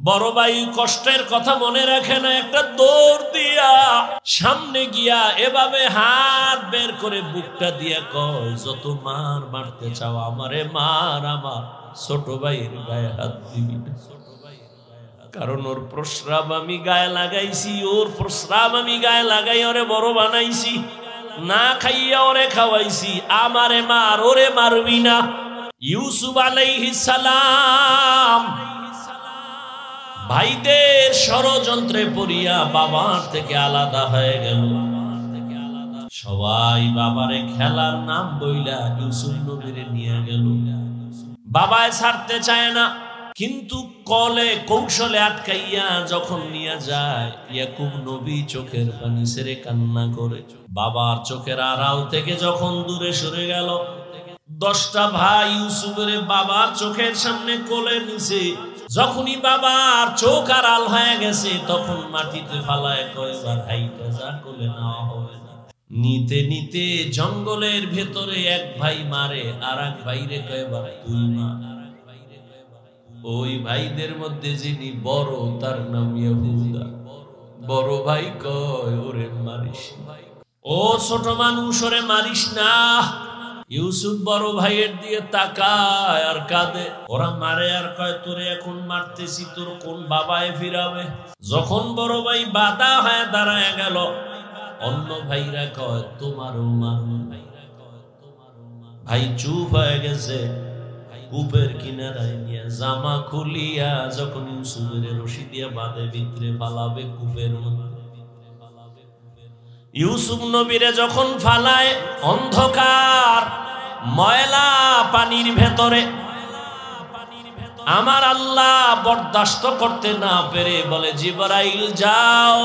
বড় ভাই কষ্টের কথা মনে রাখে না, একটা দৌড় দিয়া সামনে গিয়া এভাবে হাত বের করে বুকটা দিয়া কয়, যত মার মারতে চাও আমারে মার, আমার ছোট ভাইয়ের গায়ে হাত দিবি না। কারণ ওর প্রস্রাব আমি গায়ে লাগাইছি, ওর প্রস্রাব আমি গায়ে লাগাই ওরে বড় বানাইছি, না খাইয়া ওরে খাওয়াইছি, আমারে মার, ওরে মারবি না। ইউসুফ আলাইহিস সালাম ভাইদের ষড়যন্ত্রে পড়িয়া বাবার থেকে আলাদা হয়ে গেল। সবাই বাবারে খেলার নাম বইলা ইউসুফ নবীরে নিয়ে গেল। বাবায় ছাড়তে চায় না, কিন্তু কলে কৌশলে আটকাইয়া যখন নিয়ে যায়, ইয়াকুব নবী চোখের পানি ছেড়ে কান্না করে। বাবার চোখের আড়াল থেকে যখন দূরে সরে গেল, 10টা ভাই ইউসুফের বাবার চোখের সামনে কোলে নিছে। যখনই বাবার চোখ আড়াল হয়ে গেছে, তখন মাটিতে ফালায় কয়, ভাইটা যা কোলে নেওয়া হবে না। নিতে নিতে জঙ্গলের ভেতরে এক ভাই মারে, আর এক ভাইরে কয়, তুই মা। ওই ভাইদের মধ্যে যিনি বড়, তার নাম ইহুদা। বড় ভাই কয়, ওরে মারিস না, ও ছোট মানুষ, ওরে মারিস না। ইউসুফ বড় ভাইয়ের দিয়ে তাকায় আর কাঁদে। ওরা মারে আর কয়, তোরে এখন মারতেছি, তোর কোন বাবায় ফিরাবে। যখন বড় ভাই বাধা হয়ে দাঁড়ায় গেল, অন্য ভাইরা কয়, তোমারও মারুন। ভাই চুপ হয়ে গেছে। কূপের কিনারায় নিয়ে জামা খুলিয়া যখন ইউসুফের রশি দিয়া বাঁধে ভিতরে ফালাবে কূপের মধ্যে। ইউসুফ নবীরে যখন ফালায় অন্ধকার ময়লা পানির ভেতরে, আমার আল্লাহ বরদাস্ত করতে না পেরে বলে, জিবরাইল যাও,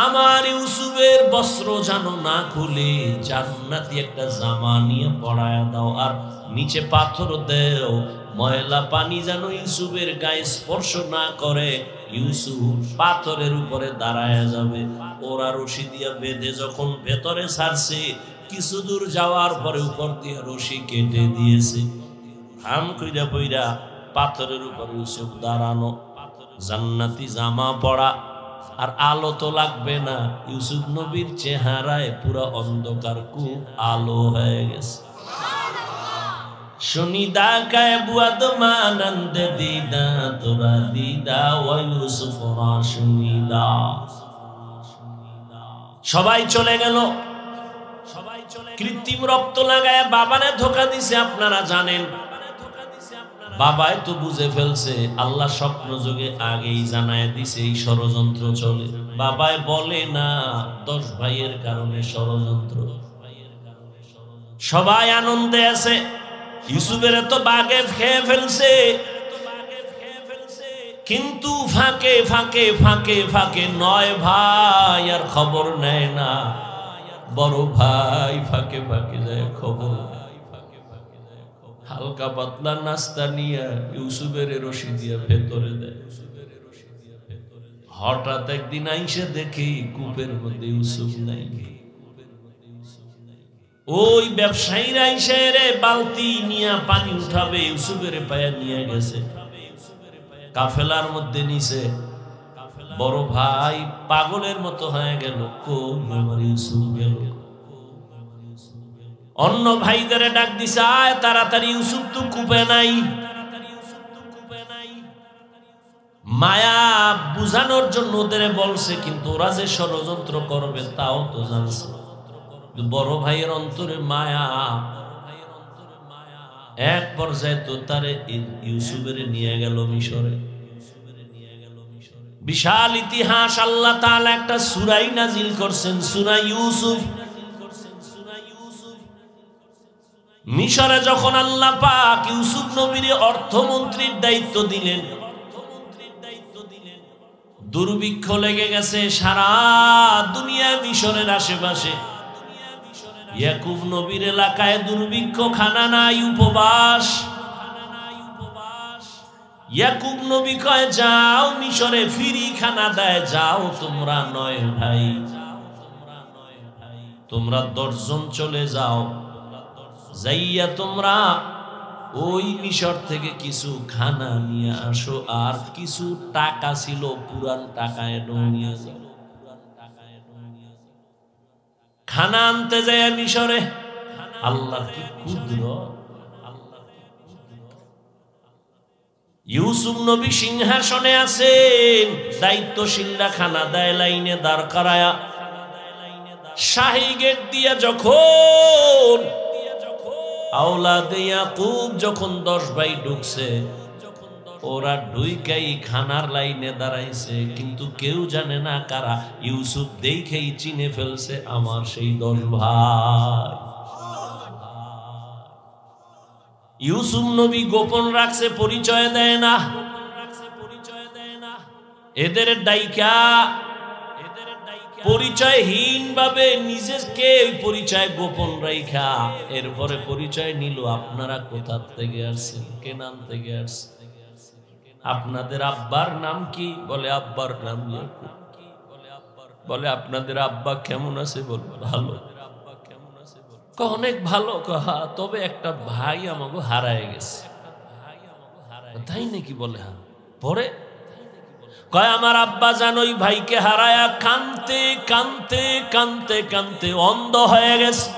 আমার ইউসুফের বস্ত্র যেন না খুলে জান্নাতি একটা জামা নিয়ে পরায়া দাও, আর নিচে পাথর দেও, ময়লা পানি যেন ইউসুফের গায়ে স্পর্শ না করে। ইউসুফ পাথরের উপরে দাঁড়ায় যাবে। ওরা রশি দিয়া বেঁধে যখন ভেতরে ছাড়ছে, কিছু দূর যাওয়ার পরে উপর দিয়ে রশি কেটে দিয়েছে। হাম কইরা পইরা পাথরের উপরে ইউসুফ দাঁড়ানো, জান্নাতি জামা পরা, আর আলো তো লাগবে না। ইউসুফ নবীর চেহারায় পুরো অন্ধকার, খুব আলো হয়ে গেছে। শুনিদা কায় বুয়াদ মানন্দ দিদা, তোরা দিদা ওয়া ইউসুফ রা শুনিদা। সবাই চলে গেল। কৃত্রিম রক্ত লাগায় বাবারে ধোকা দিছে। আপনারা জানেন, বাবাই তো বুঝে ফেলছে, আল্লাহ স্বপ্ন যোগে আগেই জানায় দিছে এই ষড়যন্ত্র চলে। বাবাই বলে না 10 ভাইয়ের কারণে ষড়যন্ত্র। সবাই আনন্দে আছে। ইউসুফের তো বাগে খেয়ে ফেলছে, কিন্তু ফাঁকে ফাঁকে ফাঁকে ফাঁকে 9 ভাই আর খবর নেয় না। বড় ভাই ফাঁকে ফাঁকে যায় খবর, হালকা পাতলা নাস্তা নিয়ে ইউসুফের রশি দিয়ে ভেতরে দেয়। হঠাৎ একদিন আইসে দেখি কূপের মধ্যে ইউসুফ নাই। ওই ব্যবসায়ীরা আইসে রে বালতি নিয়ে পানি উঠাবে, ইউসুফের পায়ে নিয়ে গেছে, কাফেলার মধ্যে নিছে। বড় ভাই পাগলের মতো হয়ে গেল, কোন আমার ইউসুফ গেল। অন্য ভাইদের ডাক দিছে, আয় তাড়াতাড়ি, ইউসুফ তো কূপে নাই। মায়া বুঝানোর জন্য ওদের বলছে, কিন্তু ওরা যে ষড়যন্ত্র করবে তাও তো জানছে। বড় ভাইয়ের অন্তরে মায়া। এক পর্যায়ে তো তারে ইউসুফের নিয়ে গেল মিশরে। বিশাল ইতিহাস। আল্লাহ তাআলা একটা সূরা নাজিল করছেন, সূরা ইউসুফ। মিশরে যখন আল্লাহ পাক ইউসুফ নবীর অর্থমন্ত্রীর দায়িত্ব দিলেন, দুর্ভিক্ষ লেগে গেছে সারা দুনিয়ায়, মিশরের আশেপাশে। ইয়াকুব নবীর এলাকায় দুর্ভিক্ষ, খানা নাই, উপবাস। ইয়াকুব নবী কয়, যাও মিশরে ফিরি খানা দেয়, যাও তোমরা 9 ভাই, তোমরা 10 জন চলে যাও, যাইয়া তোমরা ওই মিশর থেকে কিছু খানা নিয়ে আসো, আর কিছু টাকা ছিল পুরান টাকা এনে নিয়ে যাও। খানা আনতে যায় মিশরে। আল্লাহর কি কুদরত! ইউসুফ নবী সিংহাসনে আছেন, দায়িত্বশীলরা খানা দেয় লাইনে দাঁড় করায়া। শাহী গেট দিয়া যখন আওলাদে ইয়াকুব যখন 10 ভাই ঢুকছে, ওরা ঢুইকাই খানার লাইনে দাঁড়াইছে, কিন্তু কেউ জানে না কারা। ইউসুফ দেখেই চিনে ফেলছে আমার সেই 10 ভাই। ইউসুফ নবী গোপন রাখছে, পরিচয় দেয় না। এদের ডাইকা পরিচয়হীন ভাবে নিজেকে পরিচয় গোপন রাইখা এরপরে পরিচয় নিল। আপনারা কোথা থেকে আসছেন? কেনান থেকে আসছেন। আপনাদের আব্বার নাম কি? বলে আব্বার নাম ইয়াকুব। বলে আপনাদের আব্বা কেমন আছে? বলে ভালো। অনেক ভালো। তবে একটা ভাই আমাকে হারায় গেছে। তাই নাকি? বলে হ্যাঁ। পরে কয় আমার আব্বা জান ওই ভাইকে হারায়া কানতে কানতে কানতে কানতে অন্ধ হয়ে গেছে।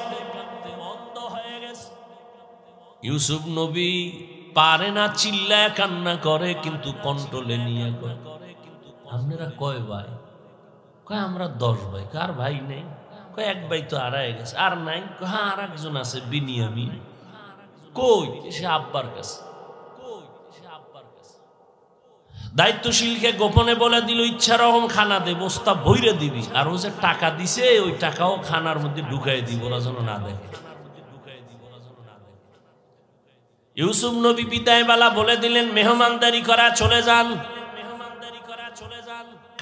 ইউসুফ নবী পারে না, চিল্লায় কান্না করে, কিন্তু কন্ট্রোলে নিয়ে করে। আপনারা কয় ভাই? কয় আমরা 10 ভাই। কার ভাই নেই? কয় এক ভাই তো হারায় গেছে। আর নাই? হ্যাঁ আর একজন আছে, বিনিয়ামিন। কই? সে আব্বার কাছে। দায়িত্বশীলকে গোপনে বলে দিল ইচ্ছা রকম খানা দে, বস্তা ভইরে দিবি, আর ও যে টাকা দিছে ওই টাকাও খানার মধ্যে ঢুকাই দিব, ওরা যেন না দেখে। ইউসুফ নবী বিদায় বেলা বলে দিলেন মেহমানদারি করা চলে যান।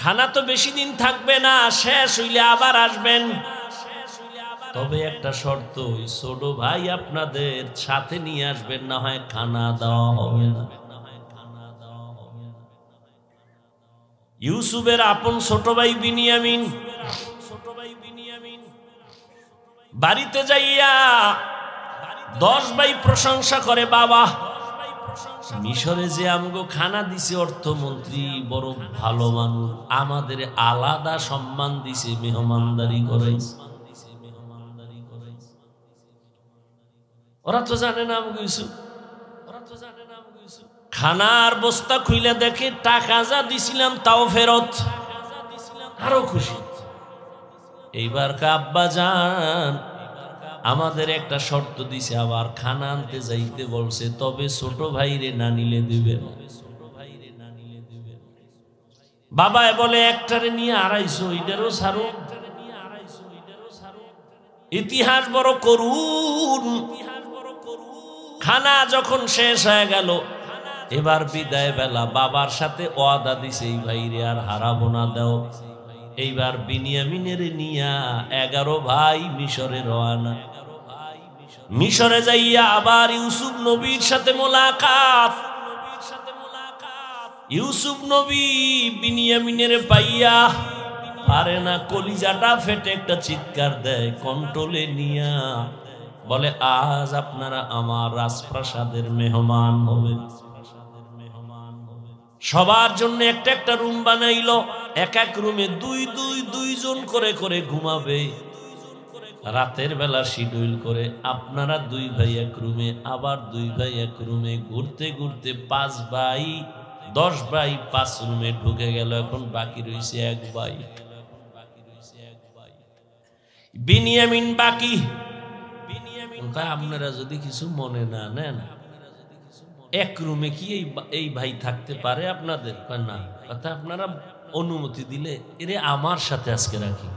খানা তো বেশি দিন থাকবে না, শেষ হইলে আবার আসবেন। তবে একটা শর্ত, ওই ছোট ভাই আপনাদের সাথে নিয়ে আসবেন, না হয় খানা দেওয়া হবে না। ইউসুফের আপন ছোট ভাই বিনিয়ামিন বাড়িতে যাইয়া 10 ভাই প্রশংসা করে, বাবা মিশরে যে আমগো খানা দিছে অর্থমন্ত্রী বড় ভালো মানুষ, আমাদের আলাদা সম্মান দিছে, মেহমানদারি করাইছে। ওরা তো জানে না আমগো ইউসুফ। খানার বস্তা খুইলে দেখে টাকা যা দিছিলাম তাও ফেরত, আরো খুশি। এইবার আব্বা জান আমাদের একটা শর্ত দিছে, আবার খানা আনতে যাইতে বলছে, তবে ছোট ভাইরে না নিলে দিবে না। বাবা বলে একটারে নিয়ে 250, এটারও ছাড়ো। ইতিহাস বড় করুন। খানা যখন শেষ হয়ে গেল, এবার বিদায় বেলা বাবার সাথে ওয়াদা দিছে এই ভাইরে আর হারাবো না, দাও। এইবার বিনিয়ামিনের নিয়া 11 ভাই মিশরে রওনা। মিশরে যাইয়া আবার ইউসুফ নবীর সাথে মোলাকাত। ইউসুফ নবী বিনিয়ামিনের পাইয়া পারে না, কলিজাটা ফেটে একটা চিৎকার দেয়, কন্ট্রোলে নিয়া বলে আজ আপনারা আমার রাজপ্রাসাদের মেহমান হবেন। সবার জন্য একটা একটা রুম বানাইলো, এক এক রুমে দুইজন করে করে ঘুমাবে। রাতের বেলা শিডিউল করে আপনারা 2 ভাই এক রুমে, আবার 2 ভাই এক রুমে, ঘুরতে ঘুরতে 5 ভাই 10 ভাই 5 রুমে ঢুকে গেল। এখন বাকি রয়েছে 1 ভাই বিনিয়ামিন বাকি। আপনারা যদি কিছু মনে না নেন, এক রুমে কি এই ভাই থাকতে পারে আপনাদের? না, কথা আপনারা অনুমতি দিলে এরে আমার সাথে আজকে রাখি,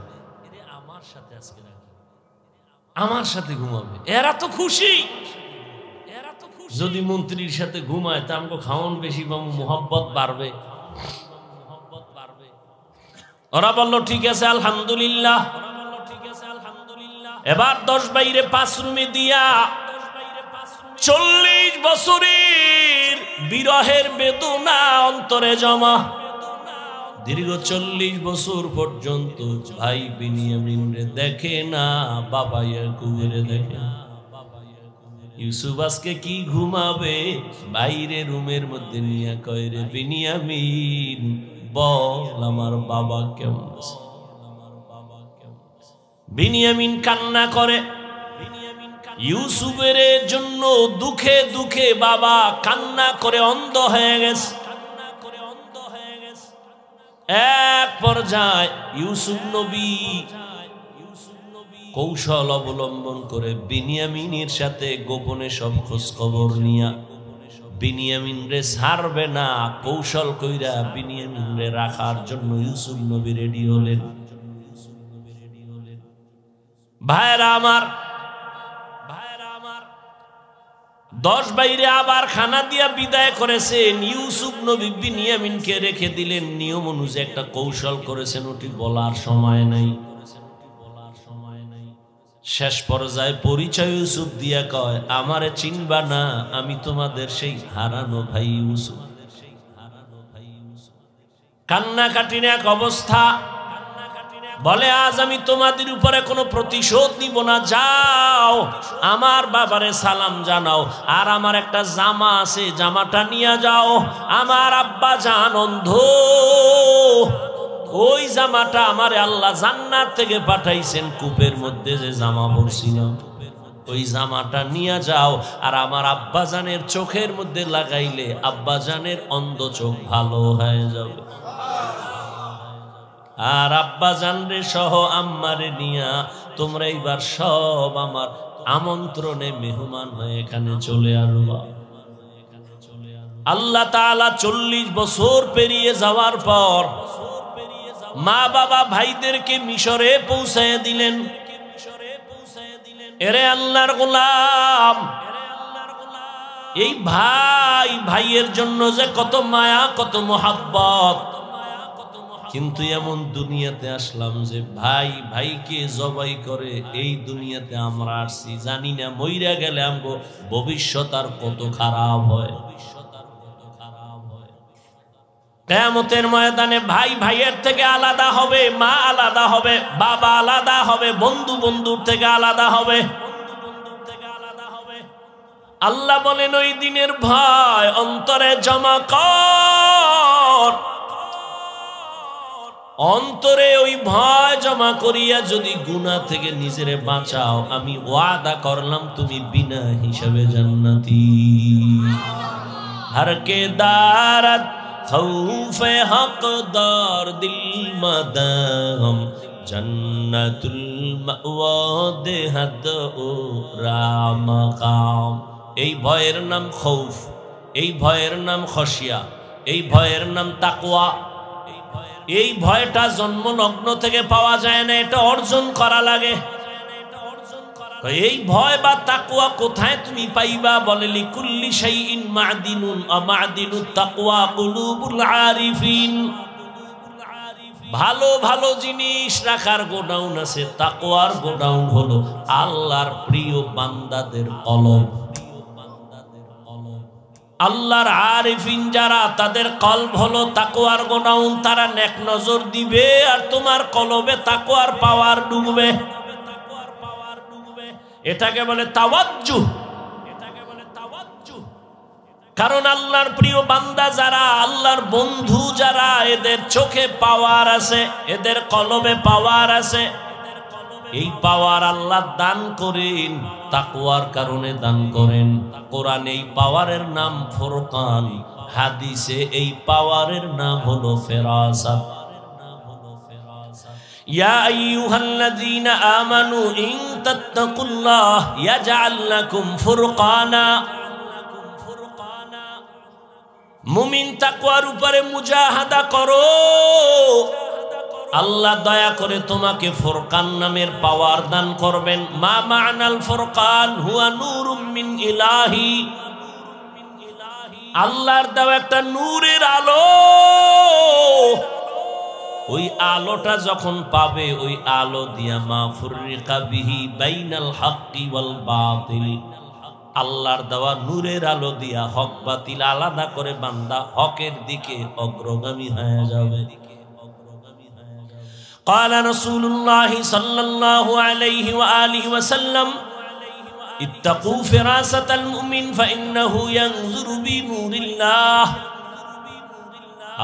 আমার সাথে ঘুমাবে। এরা তো খুশি। যদি মন্ত্রীর সাথে ঘুমায় তা আমাকে খাওয়ান বেশি পাবো, মোহাব্বত বাড়বে। ওরা বলল ঠিক আছে আলহামদুলিল্লাহ। এবার 10 বাইরে 5 রুমে দিয়া 40 বছরের বিরহের বেদনা অন্তরে জমা। দীর্ঘ 40 বছর পর্যন্ত ভাই বিনিয়ামিন দেখে না, বাবা ইয়াকুবের দেখে। ইউসুফ আজকে কি ঘুমাবে, বাইরে রুমের মধ্যে নিয়ে কয় রে বিনিয়ামিন বল আমার বাবা কেমন আছে। বিনিয়ামিন কান্না করে, ইউসুফের জন্য দুঃখে দুঃখে বাবা কান্না করে অন্ধ হয়ে গেছে। এক পর্যায়ে ইউসুফ নবী কৌশল অবলম্বন করে বিনিয়ামিনের সাথে গোপনে সব খোঁজ খবর নিয়া বিনিয়ামিন রে ছাড়বে না, কৌশল কইরা বিনিয়ামিন রে রাখার জন্য ইউসুফ নবী রেডি হলেন। ভাইরা আমার 10 বাইরে আবার খানা দিয়া বিদায় করেছেন। ইউসুফ নবী বিনিয়ামিনকে রেখে দিলেন, নিয়ম অনুযায়ী একটা কৌশল করেছেন, ওটি বলার সময় নাই। শেষ পর্যায়ে পরিচয় ইউসুফ দিয়া কয় আমারে চিনবা না, আমি তোমাদের সেই হারানো ভাই ইউসুফ। কান্নাকাটির এক অবস্থা, বলে আজ আমি তোমাদের উপরে কোনো প্রতিশোধ নিব না, যাও আমার বাবারে সালাম জানাও, আর আমার একটা জামা আছে জামাটা নিয়ে যাও। আমার আব্বা জান অন্ধ, ওই জামাটা আমারে আল্লাহ জান্নাত থেকে পাঠাইছেন, কূপের মধ্যে যে জামা পরছিলাম ওই জামাটা নিয়ে যাও, আর আমার আব্বাজানের চোখের মধ্যে লাগাইলে আব্বাজানের অন্ধ চোখ ভালো হয়ে যাবে। আর আব্বাজান রে সহ আম্মারে নিয়া তোমরা এইবার সব আমার আমন্ত্রণে মেহমান হয়ে এখানে চলে আসবা। আল্লাহ তাআলা 40 বছর পেরিয়ে যাওয়ার পর মা বাবা ভাইদেরকে মিশরে পৌঁছায় দিলেন। এরে আল্লাহর গোলাম, এই ভাই ভাইয়ের জন্য যে কত মায়া কত মোহাব্বত, কিন্তু এমন দুনিয়াতে আসলাম যে ভাই ভাইকে জবাই করে এই দুনিয়াতে আমরা আসছি, জানি না মইরা গেলে আমগো ভবিষ্যৎ আর কত খারাপ হয়। কিয়ামতের ময়দানে ভাই ভাইয়ের থেকে আলাদা হবে, মা আলাদা হবে, বাবা আলাদা হবে, বন্ধু বন্ধুর থেকে আলাদা হবে। আল্লাহ বলেন ওই দিনের ভয় অন্তরে জমা কর, অন্তরে ওই ভয় জমা করিয়া যদি গুনাহ থেকে নিজেরে বাঁচাও, আমি ওয়াদা করলাম তুমি বিনা হিসাবে জান্নাতি। हर के दारत खौफ हकदार दिल मदाम जन्नतुल मावा देहत ओ रामकाम। এই ভয়ের নাম খৌফ, এই ভয়ের নাম খশিয়া, এই ভয়ের নাম তাকওয়া। এই ভয়টা জন্মলগ্ন থেকে পাওয়া যায় না, এটা অর্জন করা লাগে। এই ভয় বা তাকওয়া কোথায় তুমি পাইবা? বলে লিকুল্লি শাইইন মা'দিনুন ওয়া মা'দিনুত তাকওয়া কুলুবুল আরিফিন। ভালো ভালো জিনিস রাখার গোডাউন আছে, তাকওয়ার গোডাউন হলো আল্লাহর প্রিয় বান্দাদের কলব। আল্লাহর আরিফিন যারা, তাদের কলব হলো তাকওয়ার গোডাউন। তারা নেক নজর দিবে আর তোমার কলবে তাকওয়ার পাওয়ার ডুববে। এটাকে বলে তাওয়াজ্জুহ, এটাকে বলে তাওয়াজ্জুহ। কারণ আল্লাহর প্রিয় বান্দা যারা, আল্লাহর বন্ধু যারা, এদের চোখে পাওয়ার আছে, এদের কলবে পাওয়ার আছে। এই পাওয়ার আল্লাহ দান করেন, তাকওয়ার কারণে দান করেন। কোরআনে এই পাওয়ারের নাম ফুরকান, হাদিসে এই পাওয়ারের নাম হলো ফেরাসাত। ইয়া আইয়ুহাল্লাযীনা আমানু ইন তাত্তাকুল্লাহ ইয়াজআল লাকুম ফুরকানা। মুমিন তাকওয়ার উপরে মুজাহাদা করো, আল্লাহ দয়া করে তোমাকে ফুরকান নামের পাওয়ার দান করবেন। মা মা'নাল ফুরকান হুয়া নূরুম মিন ইলাহি। আল্লাহর দেওয়া একটা নূরের আলো, ওই আলোটা যখন পাবে, ওই আলো দিয়া মা ফুররিকা বিহি বাইনাল হাক্কি ওয়াল বাতিল। আল্লাহর দেওয়া নূরের আলো দিয়া হক বাতিল আলাদা করে বান্দা হকের দিকে অগ্রগামী হয়ে যাবে। قال رسول الله صلى الله عليه وآله وسلم ইত্তাকু ফিরাসাতাল মুমিন ফাইন্নাহু ইয়ানজুরু বিনুরিল্লাহ।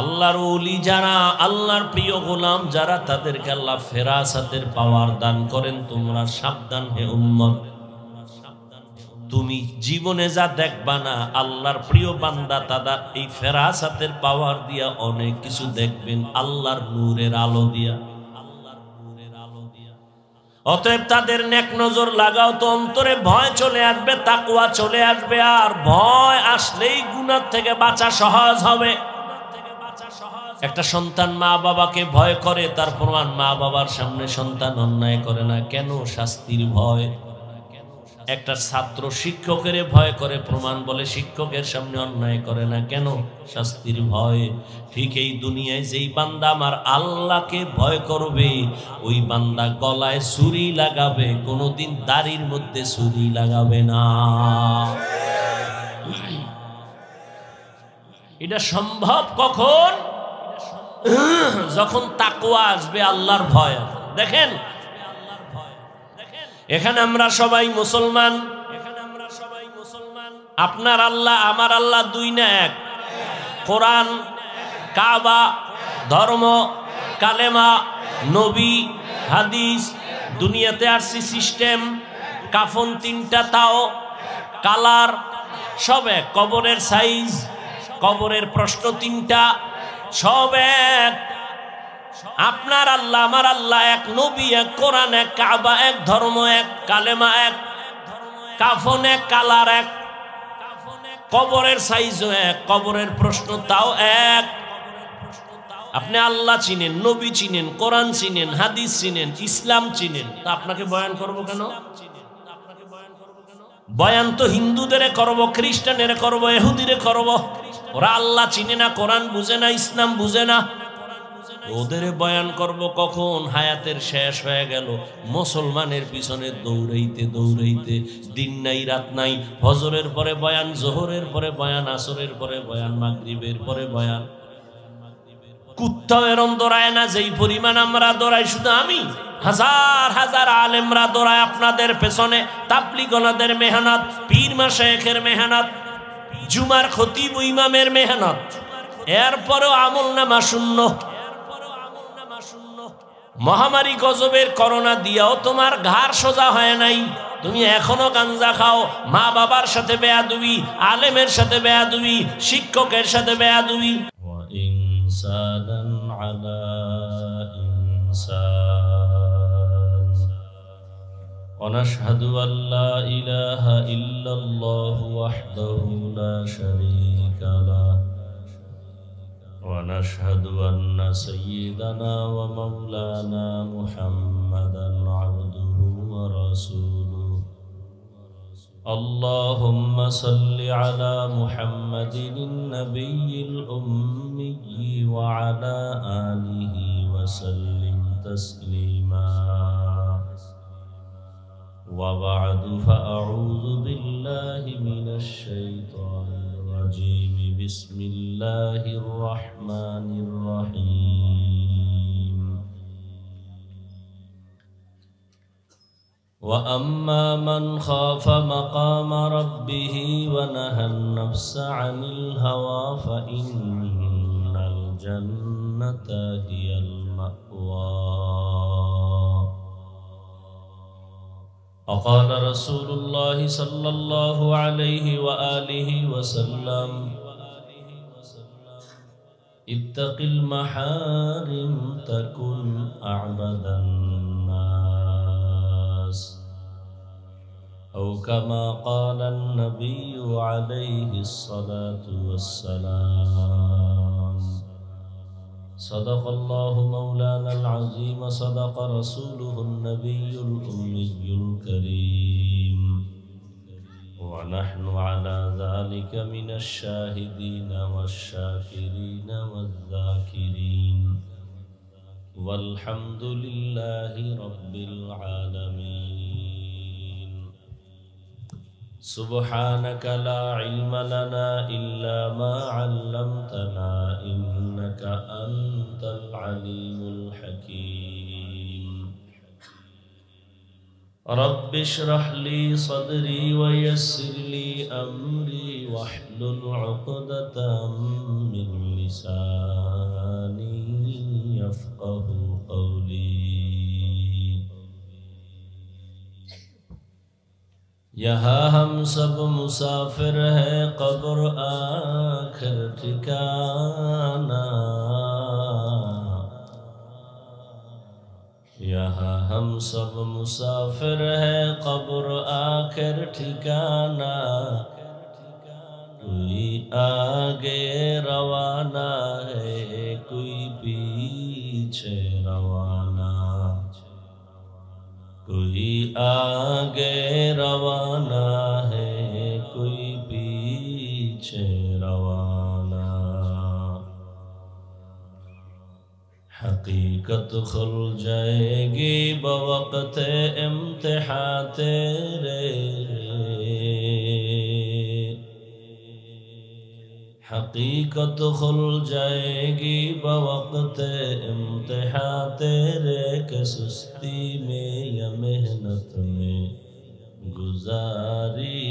আল্লাহর ওলি যারা, আল্লাহর প্রিয় গোলাম যারা, তাদেরকে আল্লাহ ফেরাসাতের পাওয়ার দান করেন। তোমরা সাবধান হে উম্মত, তুমি জীবনে যা দেখবা না, আল্লাহর প্রিয় বান্দা তারা এই ফেরাসাতের পাওয়ার দিয়া অনেক কিছু দেখবেন, আল্লাহর নূরের আলো দিয়া। অতএব তাদের নেক নজর লাগাও তো অন্তরে ভয় চলে আসবে, তাকওয়া চলে আসবে। আর ভয় আসলেই গুনাহ থেকে বাঁচা সহজ হবে। একটা সন্তান মা বাবাকে ভয় করে, তার প্রমাণ মা বাবার সামনে সন্তান অন্যায় করে না। কেন? শাস্তির ভয়। একটা ছাত্র শিক্ষকের ভয় করে, প্রমাণ বলে শিক্ষকের সামনে অন্যায় করে না। কেন? শাস্তির ভয়। ঠিক এই দুনিয়ায় যেই বান্দা আমার আল্লাহকে ভয় করবে, ওই বান্দা গলায় ছুরি লাগাবে, কোনোদিন দাড়ির মধ্যে ছুরি লাগাবে না। এটা সম্ভব কখন? যখন তাকওয়া আসবে, আল্লাহর ভয়। দেখেন এখানে আমরা সবাই মুসলমান। আপনার আল্লাহ আমার আল্লাহ দুই না এক? কোরআন, কাবা, ধর্ম, কালেমা, নবী, হাদিস, দুনিয়াতে আসছি সিস্টেম, কাফন তিনটা, তাও কালার সব এক, কবরের সাইজ, কবরের প্রশ্ন তিনটা, সব এক। আপনার আল্লাহ আমার আল্লাহ এক, নবী এক, কোরআন এক, কাবা এক, ধর্ম এক, কালেমা এক, কাফন এক, কালার এক, কবরের সাইজও এক, কবরের প্রশ্ন তাও এক। আপনি আল্লাহ চিনেন, নবী চিনেন, কোরআন চিনেন, হাদিস চিনেন, ইসলাম চিনেন, তা আপনাকে বয়ান করব কেন? বয়ান তো হিন্দুদের করব, খ্রিস্টানের করব, ইহুদিরে করব। ওরা আল্লাহ চিনে না, কোরআন বুঝে না, ইসলাম বুঝে না, ওদের বয়ান করব কখন? হায়াতের শেষ হয়ে গেল, মুসলমানের পিছনে দৌড়াইতে দৌড়াইতে, দিন নাই রাত নাই। ফজরের পরে বয়ান, জোহরের পরে বয়ান, আসরের পরে বয়ান, মাগরিবের পরে বয়ান। কুত্তাও এরম দৌড়ায় না যেই পরিমাণ আমরা দৌড়াই। শুধু আমি, হাজার হাজার আলেমরা দৌড়ায় আপনাদের পেছনে। তাবলীগদের মেহনত, পীর মাশায়েখের মেহনত, জুমার খতিব ইমামের মেহনত, এরপরেও আমলনামা শূন্য। মহামারী গজবের করোনা দিয়াও তোমার ঘাড় সোজা হয় নাই, তুমি এখনো গাঞ্জা খাও। মা বাবার সাথে বেয়াদবি, আলেমের সাথে বেয়াদবি, শিক্ষকের সাথে বেয়াদবি। ইনসানান আলা ইনসান ওয়া নাশহাদু আল্লা ইলাহা ইল্লাল্লাহু ওয়াহদাহু লা শারীকা লাহু ونشهد أن سيدنا ومولانا محمدا عبده ورسوله اللهم صل على محمد النبي الأمي وعلى آله وسلم تسليما وبعد فأعوذ بالله من الشيطان الرجيم بسم الله الرحمن الرحيم وأما من خاف مقام ربه ونهى النفس عن الهوى فإن الجنة هي المأوى وقال رسول الله صلى الله عليه وآله وسلم اتق المحارم تكن أعبد الناس أو كما قال النبي عليه الصلاة والسلام صدق الله مولانا العظيم صدق رسوله النبي الأمي الكريم ونحن على ذلك من الشاهدين والشاكرين والذاكرين والحمد لله رب العالمين سبحانك لا علم لنا إلا ما علمتنا إنك أنت العليم الحكيم رب اشرح لي صدري ويسر لي أمري واحلل عقدة من لساني يفقه قولي यहाँ हम सब मुसाफिर हैं कब्र आखिर ठिकाना यहाँ हम सब मुसाफिर हैं कब्र आखिर ठिकाना कोई आगे रवाना है कोई पीछे रवाना कोई आगे रवाना है कोई पीछे रवाना हकीकत खुल जाएगी बवक़्त इम्तिहान तेरे हकीकत खुल जाएगी बवक़्त इम्तिहान तेरे के सुस्ती में या मेहनत में गुजारी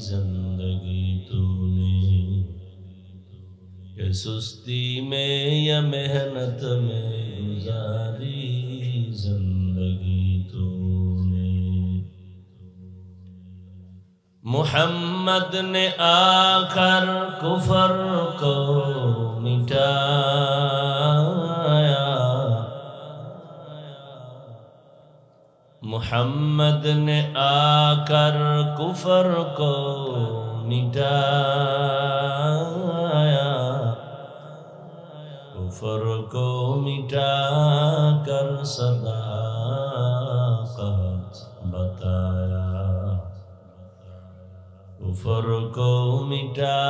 जिंदगी तूने के सुस्ती में या मेहनत में गुजारी जिंदगी तूने मुहम्मद ने आकर कुफर को मिटाया मुहम्मद ने आकर कुफर को मिटाया कुफर को मिटा कर सदाकत बताया कुफर को मिटा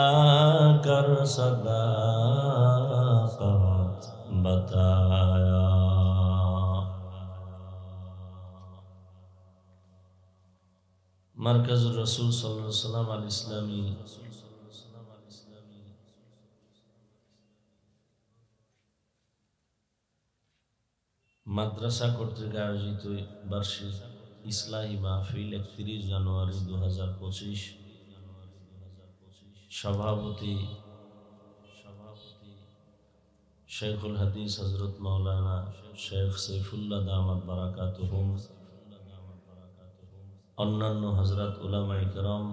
कर सदाकत बताया मरकज़ुर रसूल सल्लल्लाहु अलैहि वसल्लम अल इस्लामी মাদ্রাসা কর্তৃক আয়োজিত বার্ষিক ইসলাহি মাহফিল 31 জানুয়ারি 2025 সভাপতি শেখুল হাদিস হযরত মাওলানা শেখ সৈফুল্লাহ দামাত বারাকাতুহুম অন্যান্য হযরত উলামায়ে কেরাম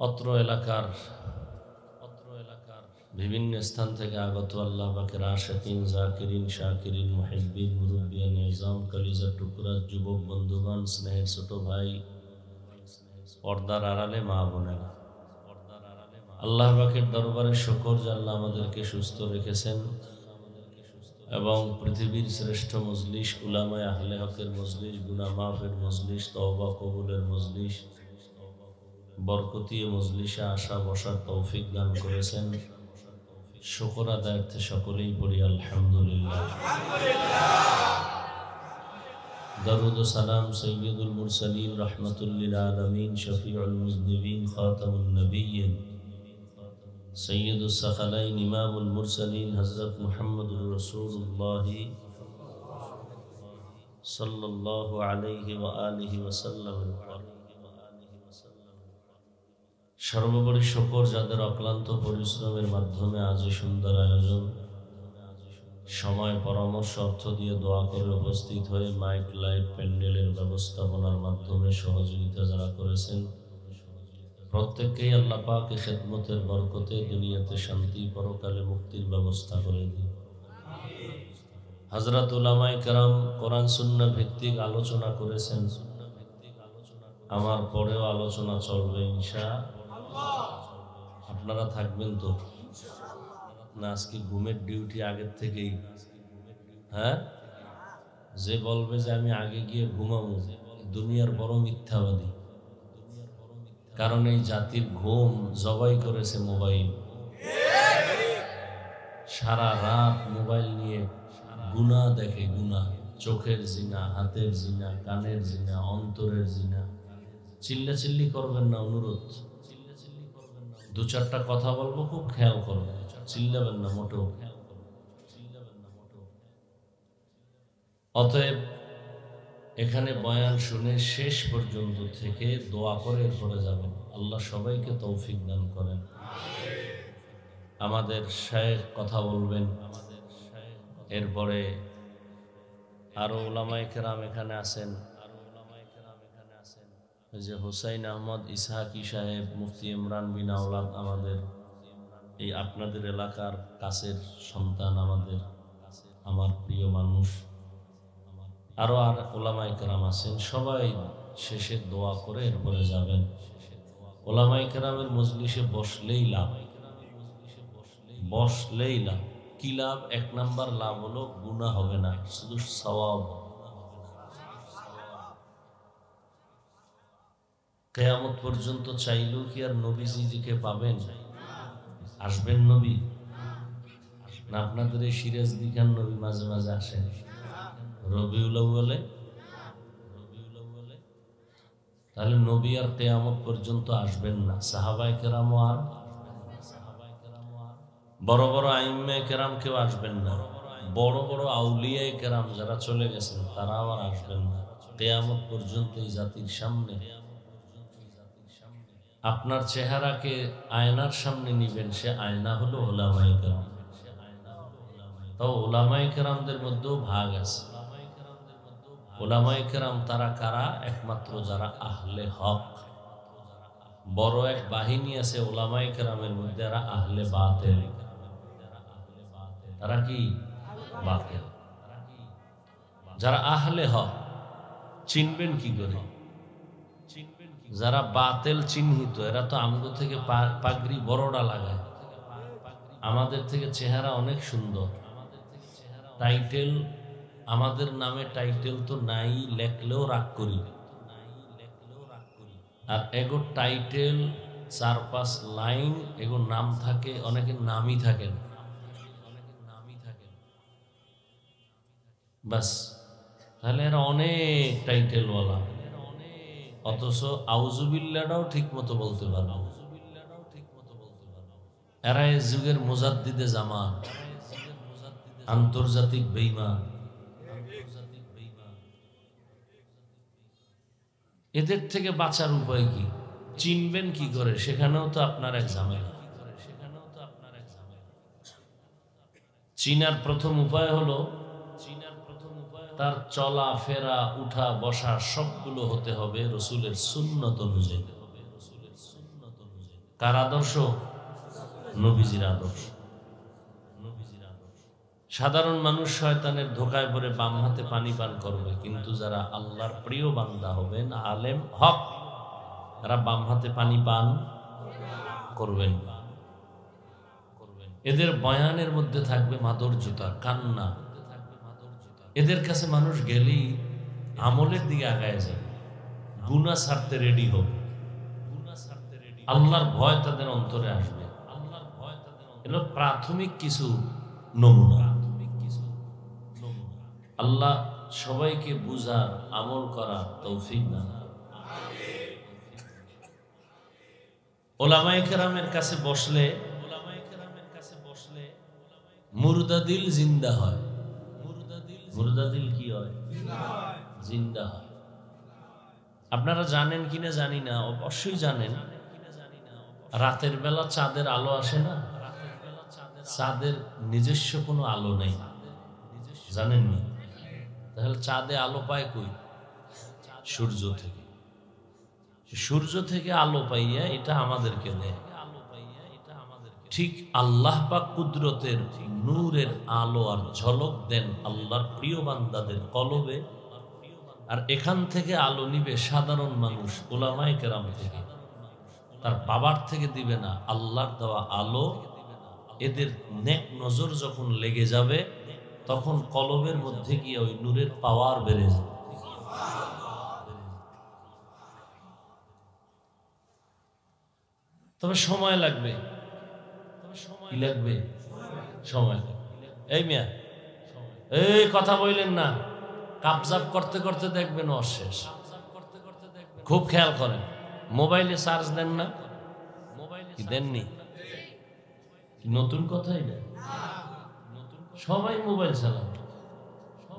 অত্র এলাকার বিভিন্ন স্থান থেকে আগত আল্লাহ পাকের আশিকিন জাকিরিন শাকিরিন মুহিব্বিন মুরব্বিয়ান নিজাম কলিজার টুকরা যুবক বন্ধুগণ স্নেহের ছোট ভাই পর্দার আড়ালে মা বোনেরা আল্লাহ পাকের দরবারে শুকর যে আল্লাহ আমাদেরকে সুস্থ রেখেছেন এবং পৃথিবীর শ্রেষ্ঠ মজলিস উলামায়ে আহলে হকের মজলিস গুনাহ মাফের মজলিস তওবা কবুলের মজলিস বরকতীয় মজলিসে আসা বসার তৌফিক দান করেছেন শুকর আদায়ার্থে সকলেই পড়ি আলহামদুলিল্লাহ দরুদ ও সালাম সৈয়দুল মুরসালিন রাহমাতুল লিল আলামিন শফিউল মুজনিবিন খাতামুন নবিয়্যিন সৈয়দুস সাকালাইন ইমামুল মুরসালিন হযরত মুহাম্মদুর রাসূলুল্লাহ সাল্লাল্লাহু আলাইহি ওয়া আলিহি ওয়াসাল্লাম সর্বোপরি শুকর যাদের অক্লান্ত পরিশ্রমের মাধ্যমে আজ সুন্দর আয়োজন সময় পরামর্শ অর্থ দিয়ে দোয়া করে উপস্থিত হয়ে মাইক লাইট প্যান্ডেলের ব্যবস্থাপনার মাধ্যমে সহযোগিতা যারা করেছেন প্রত্যেককেই আল্লাহ পাক খেদমতের বরকতে দুনিয়াতে শান্তি পরকালে মুক্তির ব্যবস্থা করে দিন হযরত উলামায়ে কেরাম কোরআন সুন্নাহ ভিত্তিক আলোচনা করেছেন আমার পরেও আলোচনা চলবে ইনশাআল্লাহ আপনারা থাকবেন তো না আজকে ঘুমের ডিউটি আগের থেকেই হ্যাঁ যে বলবে যে আমি আগে গিয়ে ঘুমাবো দুনিয়ার বড় মিথ্যাবাদী কারণ এই জাতির ঘুম জবাই করেছে মোবাইল সারা রাত মোবাইল নিয়ে গুনাহ দেখে গুনাহ চোখের জিনা হাতের জিনা কানের জিনা অন্তরের জিনা চিল্লাচিল্লি করবেন না অনুরোধ দু চারটা কথা বলবো খুব খেয়াল করবেন চিল্লাবেন না মোটেও অতএব এখানে বয়ান শুনে শেষ পর্যন্ত থেকে দোয়া করে এরপরে যাবেন। আল্লাহ সবাইকে তৌফিক দান করেন। আমাদের শায়েখ কথা বলবেন, এরপরে আরো উলামায়ে কেরাম এখানে আছেন। ওই যে হুসাইন আহমদ ইসহাকি সাহেব, মুফতি ইমরান বিন আওলাদ, আমাদের এই আপনাদের এলাকার কাছের সন্তান, আমার প্রিয় মানুষ, আরো আর উলামায়ে কেরাম আছেন। সবাই শেষে দোয়া করে এরপরে যাবেন। উলামায়ে কেরামের মজলিসে বসলেই লাভ, বসলেই লাভ। কি লাভ? এক নাম্বার লাভ হলো গুনাহ হবে না, শুধু সওয়াব। কিয়ামত পর্যন্ত চাইলেও কি আর নবীজিকে পাবেন? আসবেন নবী? না আপনাদের এই সিরাজ দিখান নবী মাঝে মাঝে আসেন রবিউল আউয়ালে? তাহলে নবী আর কিয়ামত পর্যন্ত আসবেন না। সাহাবায়ে কেরাম আর বড় বড় আইম্মায়ে কেরাম কেউ আসবেন না। বড় বড় আউলিয়ায়ে কেরাম যারা চলে গেছেন তারাও আর আসবেন না। কিয়ামত পর্যন্ত এই জাতির সামনে আপনার চেহারাকে আয়নার সামনে নিবেন, সে আয়না হলো উলামায়ে কেরাম। তাও উলামায়ে কেরামদের মধ্যেও ভাগ আছে। উলামায়ে কেরাম তারা কারা? একমাত্র যারা আহলে হক। বড় এক বাহিনী আছে উলামায়ে কেরামের মধ্যে, এরা আহলে বাতিল। তারা কি? বাতিল। যারা আহলে হক চিনবেন কি করে? যারা বাতিল চিহ্নিত, এরা তো আমগো থেকে পাগড়ি বড়টা লাগায়, আমাদের থেকে চেহারা অনেক সুন্দর, টাইটেল আমাদের নামে টাইটেল তো নাই, লেখলেও রাগ করি। আর এগো টাইটেল 4-5 লাইন, এগো নাম থাকে, অনেকের নামই থাকে না, বাস। তাহলে এরা অনেক টাইটেলওয়ালা, অথচ আউযুবিল্লাহটাও ঠিক মতো বলতে পারে। এরা এই যুগের মুজাদ্দিদে জামান, আন্তর্জাতিক বেঈমান। এদের থেকে বাঁচার উপায় কি? চিনবেন কি করে? সেখানেও তো আপনার এক ঝামেলা। চিনার প্রথম উপায় হলো তার চলা ফেরা উঠা বসা সবগুলো হতে হবে রসুলের সুন্নত অনুযায়ী। কার আদর্শ? নবীজির আদর্শ। সাধারণ মানুষ শয়তানের ধোকায় পড়ে বাম হাতে পানি পান করবে, কিন্তু যারা আল্লাহর প্রিয় বান্দা হবেন, আলেম হক, তারা বাম হাতে পানি পান করবেন। এদের বয়ানের মধ্যে থাকবে মাধুর্যতা, কান্না। এদের কাছে মানুষ গেলেই আমলের দিকে আগায় যায়, গুনাহ ছাড়তে রেডি হবে, আল্লাহর ভয় তাদের অন্তরে আসবে। এগুলো প্রাথমিক কিছু নমুনা। আল্লাহ সবাইকে বুঝার, আমল করার তৌফিক দান। উলামায়ে কেরামের কাছে বসলে মুর্দা দিল জিন্দা হয়। মুর্দা দিল কি হয়? জিন্দা হয়। আপনারা জানেন কিনা জানি না, অবশ্যই জানেন, রাতের বেলা চাঁদের আলো আসে না? চাঁদের নিজস্ব কোনো আলো নেই, জানেন না? তাহলে চাঁদে আলো পায় কই? সূর্য থেকে। সূর্য থেকে আলো পাইয়া এটা আমাদেরকে দেয়। ঠিক আল্লাহ পাক কুদরতের নূরের আলো আর ঝলক দেন আল্লাহর প্রিয় বান্দাদের কলবে, আর এখান থেকে আলো নিবে সাধারণ মানুষ, উলামায়ে কেরাম থেকে। তার বাবার থেকে দিবে না, আল্লাহর দেওয়া আলো। এদের নেক নজর যখন লেগে যাবে, তখন কলবের মধ্যে গিয়ে ওই নূরের পাওয়ার বেড়ে যাবে। তবে সময় লাগবে। কি লাগবে? সময় লাগবে। এই মিয়া, এই কথা বললেন না, কাবজাব করতে করতে দেখবেন অশেষ। খুব খেয়াল করেন, মোবাইলে চার্জ দেন না? কি দেননি? নতুন কথাই না, সবাই মোবাইল চালান।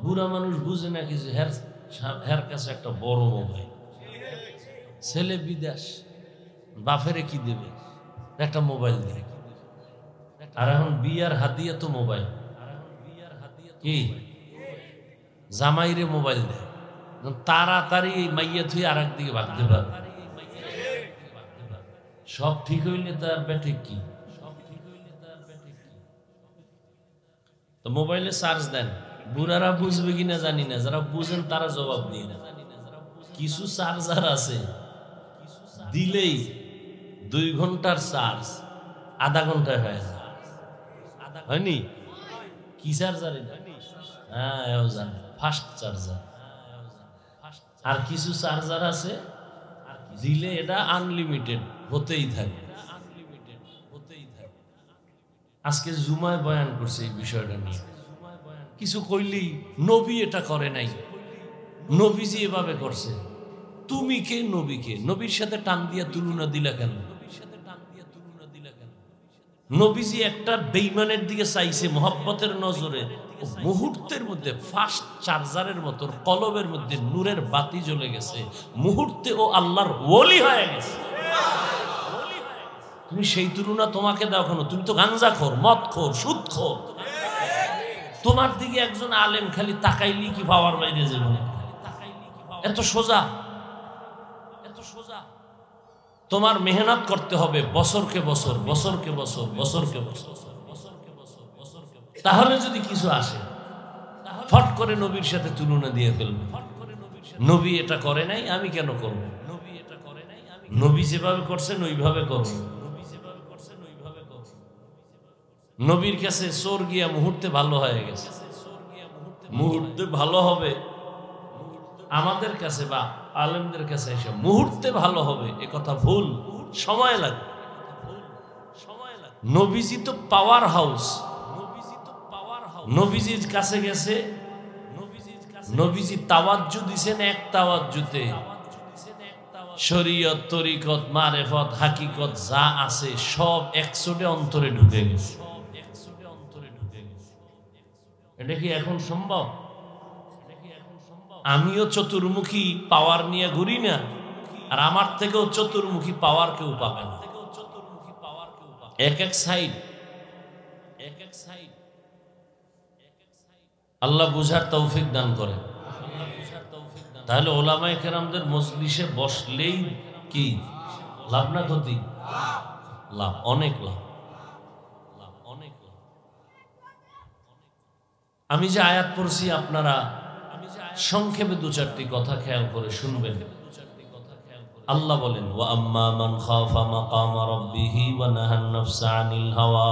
বুড়া মানুষ বুঝে না কিছু, হ্যাঁ এর কাছে একটা বড় মোবাইল, ছেলে বিদেশ, বাপেরে কি দেবে, একটা মোবাইল দেবে। আর এখন বিয়ার হাদিয়া তো মোবাইল, কি জামাইরে মোবাইল দেয়, তাড়াতাড়ি মাইয়া থুই আর একদিকে ভাগতে পারে। সব ঠিক হইলে তার ব্যাটে কি, তো মোবাইলে চার্জ দেন। বুড়ারা বুঝবে কিনা জানি না, যারা বুঝেন তারা জবাব দিয়ে না। কিছু চার্জার আছে দিলেই 2 ঘন্টার চার্জ আধা ঘন্টায় হয়ে যায়, হয়নি? কি চার্জার এটা? হ্যাঁ, ফাস্ট চার্জার। আর কিছু চার্জার আছে দিলে এটা আনলিমিটেড হতেই থাকে। আজকে জুমায় বয়ান করছে এই বিষয়টা নিয়ে। কিছু কইলি নবী এটা করে নাই, নবীজি এভাবে করছে। তুমি কে নবীকে? নবীর সাথে টান দিয়া তুলনা দিলা কেন? নবীজি একটা বেঈমানের দিকে চাইছে মহব্বতের নজরে, মুহূর্তের মধ্যে ফাস্ট চার্জারের মতো কলবের মধ্যে নূরের বাতি জ্বলে গেছে, মুহূর্তে ও আল্লাহর ওলি হয়ে গেছে। তুমি সেই তুলনা তোমাকে দাও কেন? তুমি তো গাঞ্জাখোর, মদখোর, সুদখোর। তোমার দিকে একজন আলেম খালি তাকাইলি কি পাওয়ার বাইরে যাবে? এত সোজা, এত সোজা। তোমার মেহনত করতে হবে বছরকে বছর, বছরকে বছর, বছরকে বছর, তাহলে যদি কিছু আসে ফট করে নবীর সাথে তুলনা দিয়ে ফেলবে। নবী এটা করে নাই, আমি কেন করব? নবী যেভাবে করছেন ওইভাবে করব। নবীর কাছে চোর গিয়া মুহূর্তে ভালো হয়ে গেছে, মুহূর্তে ভালো হবে। আমাদের কাছে বা আলেমদের কাছে এসে মুহূর্তে ভালো হবে এ কথা ভুল, সময় লাগবে। নবীজি তো পাওয়ার হাউস, নবীজির কাছে গেছে, নবীজি তাওয়াজ্জু দিছেন এক তাওয়াজ্জুতে। শরীয়ত, তরিকত, মারেফত, হাকিকত যা আছে সব একশোটে অন্তরে ঢুকে গেছে। এটা কি এখন সম্ভব? আমিও চতুর্মুখী পাওয়ার নিয়ে ঘুরি না, আর আমার থেকেও চতুর্মুখী পাওয়ার কেউ পাবে না। এক এক সাইড, এক এক সাইড। আল্লাহ বুঝার তৌফিক দান করে। তাহলে ওলামায়ে কেরামদের মজলিসে বসলেই কি লাভ না ক্ষতি? লাভ, অনেক লাভ, অনেক লাভ। আমি যে আয়াত পড়ছি আপনারা সংক্ষেপে 2-4টি কথা খেয়াল করে শুনবেন। আল্লাহ বলেন, ওয়া আম্মা মান খাফা মাকামা রাব্বিহি ওয়া নাহান নাফসা আনিল হাওয়া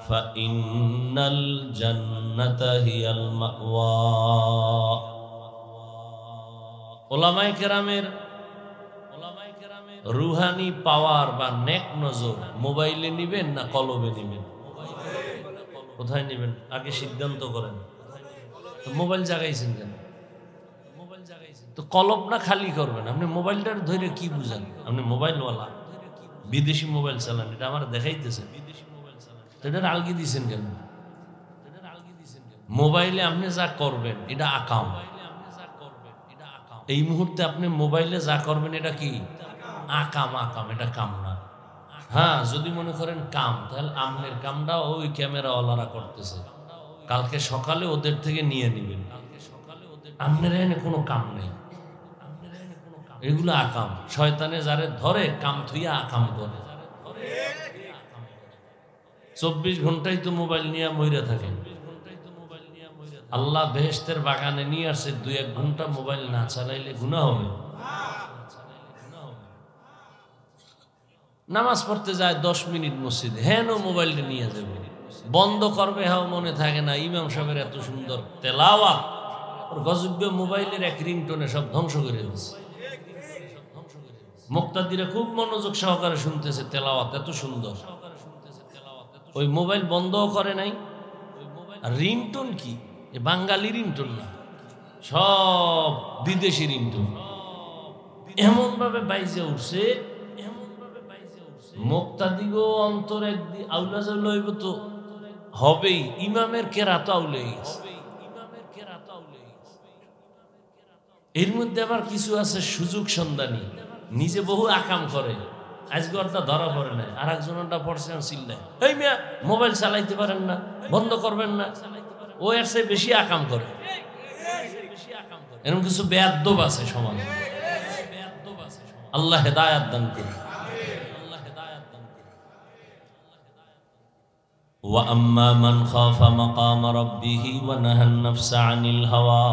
ফাইন্নাল জান্নাতা হিয়াল মাওয়া। ওলামায়ে কেরামের রুহানি পাওয়ার বা নেক নজর মোবাইলে নিবেন না কলবে নিবেন? কোথায় নিবেন আগে সিদ্ধান্ত করেন। মোবাইল জাগাইছেন কেন? মোবাইল জাগাইছেন তো কলব না খালি করবেন? আপনি মোবাইলটার ধরে কি বুঝেন? আপনি মোবাইলওয়ালা, বিদেশি মোবাইল চালান, এটা আমার দেখাইতেছে। বিদেশি মোবাইল চালান, এটা আলগি দিয়েছেন কেন? মোবাইলে আপনি যা করবেন এটা আকাম। এই মুহূর্তে আপনি মোবাইলে যা করবেন এটা কি আকাম? আকাম, এটা কাম না। হ্যাঁ, যদি মনে করেন কাম, তাহলে আমনের কামটা ওই ক্যামেরাওয়ালারা করতেছে, কালকে সকালে ওদের থেকে নিয়ে নিবেন। আমনের এনে কোনো কাম নেই, এগুলো আকাম। শয়তানে যারে ধরে কাম থুইয়া আকাম করে। 24 ঘন্টাই তো মোবাইল নিয়ে মইরা থাকেন। আল্লাহ বেহেশতের বাগানে নিয়ে আসছে, 2-1 ঘন্টা মোবাইল না চালাইলে গুনাহ হবে। নামাজ পড়তে যায় 10 মিনিট মসজিদে, হ্যাঁ মোবাইলটা নিয়ে যাবে, বন্ধ করবে, হ্যাঁ মনে থাকে না ইমাম সাহেবের এত সুন্দর তেলাওয়াত, ওর গজব্য মোবাইলের এক রিংটোনে সব ধ্বংস করে দিচ্ছে। মুক্তাদিরা খুব মনোযোগ সহকারে শুনতেছে তেলাওয়াত, এত সুন্দর, ওই মোবাইল বন্ধও করে নাই। আর রিংটোন কি বাঙালি রিংটোন না, সব বিদেশি রিংটোন। এমন ভাবে বাইজে উঠছে, মুক্তাদিগো অন্তর একদিন আউলা জাউলা হইব তো হবেই। ইমামের কেরাত আউলে গেছে, এর মধ্যে আবার কিছু আছে সুযোগ সন্ধানী, নিজে বহু আকাম করে, আজকে ওরটা ধরা পড়ে না, আর একজনটা পড়ছে চিল্লায়, এই মিয়া মোবাইল চালাইতে পারেন না, বন্ধ করবেন না, ও এর চেয়ে বেশি আকাম করে। এরকম কিছু বেয়াদব আছে সমাজে। আল্লাহ হেদায়াত দান করুন। ওয়া আম্মা মান খাফা মাকাম রাব্বিহি ওয়া নাহান নাফসা আনিল হাওয়া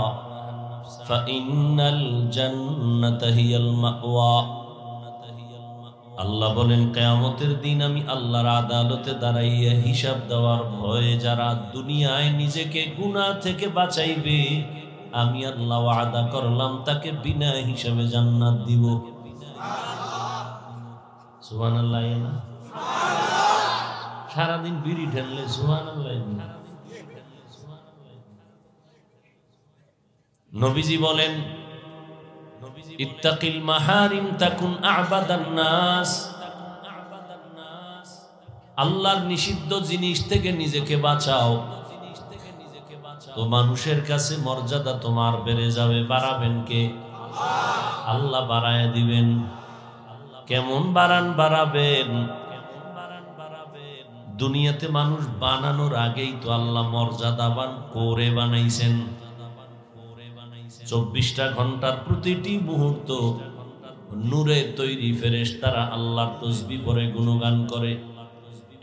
ফাইন্নাল জান্নাতা হিয়াল মাওয়া। আল্লাহ বলেন, কিয়ামতের দিন আমি আল্লাহর আদালতে দাঁড়াইয়া হিসাব দেওয়ার ভয়ে যারা দুনিয়ায় নিজেকে গুনাহ থেকে বাঁচাইবে, আমি আল্লাহ ওয়াদা করলাম তাকে বিনা হিসাবে জান্নাত দিব। সুবহানাল্লাহ। না সারাদিন বিড়ি ঢেললে সুবহানাল্লাহ। নবীজি বলেন, ইত্তাকিল মাহারিম তাকুন আ'বাদান নাস। আল্লাহর নিষিদ্ধ জিনিস থেকে নিজেকে বাঁচাও, তো মানুষের কাছে মর্যাদা তোমার বেড়ে যাবে। বাড়াবেন কে? আল্লাহ বাড়ায় দিবেন। কেমন বাড়াবেন? দুনিয়াতে মানুষ বানানোর আগেই তো আল্লাহ মর্যাদাবান করে বানাইছেন। 24টা ঘন্টার প্রতিটি মুহূর্ত নূরে তৈরি ফেরেশতারা আল্লাহর তাসবিহ পড়ে গুণগান করে।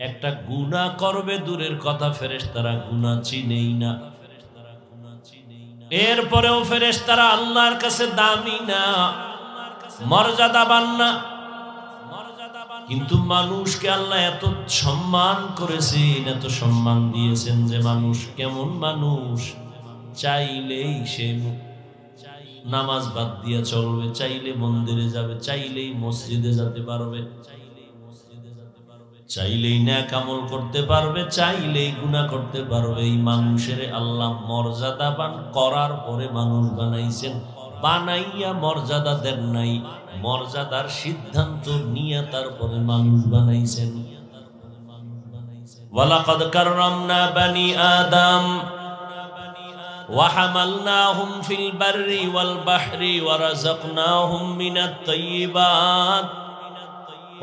একটা গুনাহ করবে দূরের কথা, ফেরেশতারা গুনাহ চিনেই না। এরপরেও ফেরেশতারা আল্লাহর কাছে দামি না, মর্যাদাবান না। কিন্তু মানুষকে আল্লাহ এত সম্মান করেছেন, এত সম্মান দিয়েছেন যে মানুষ কেমন মানুষ, চাইলেই সে নামাজ বাদ দিয়া চলবে, চাইলে মন্দিরে যাবে, চাইলেই মসজিদে যেতে পারবে, চাইলেই নেক আমল করতে পারবে, চাইলেই গুনাহ করতে পারবে। এই মানুষের আল্লাহ মর্যাদাবান করার পরে মানুষ বানাইছেন, বানাইয়া মর্যাদা দেন নাই, মর্যাদার সিদ্ধান্ত নিয়ে তারপরে মানুষ বানাইছেন। ওয়ালাকাদ কাররামনা বানি আদম وحملناهم في البر والبحر ورزقناهم من الطيبات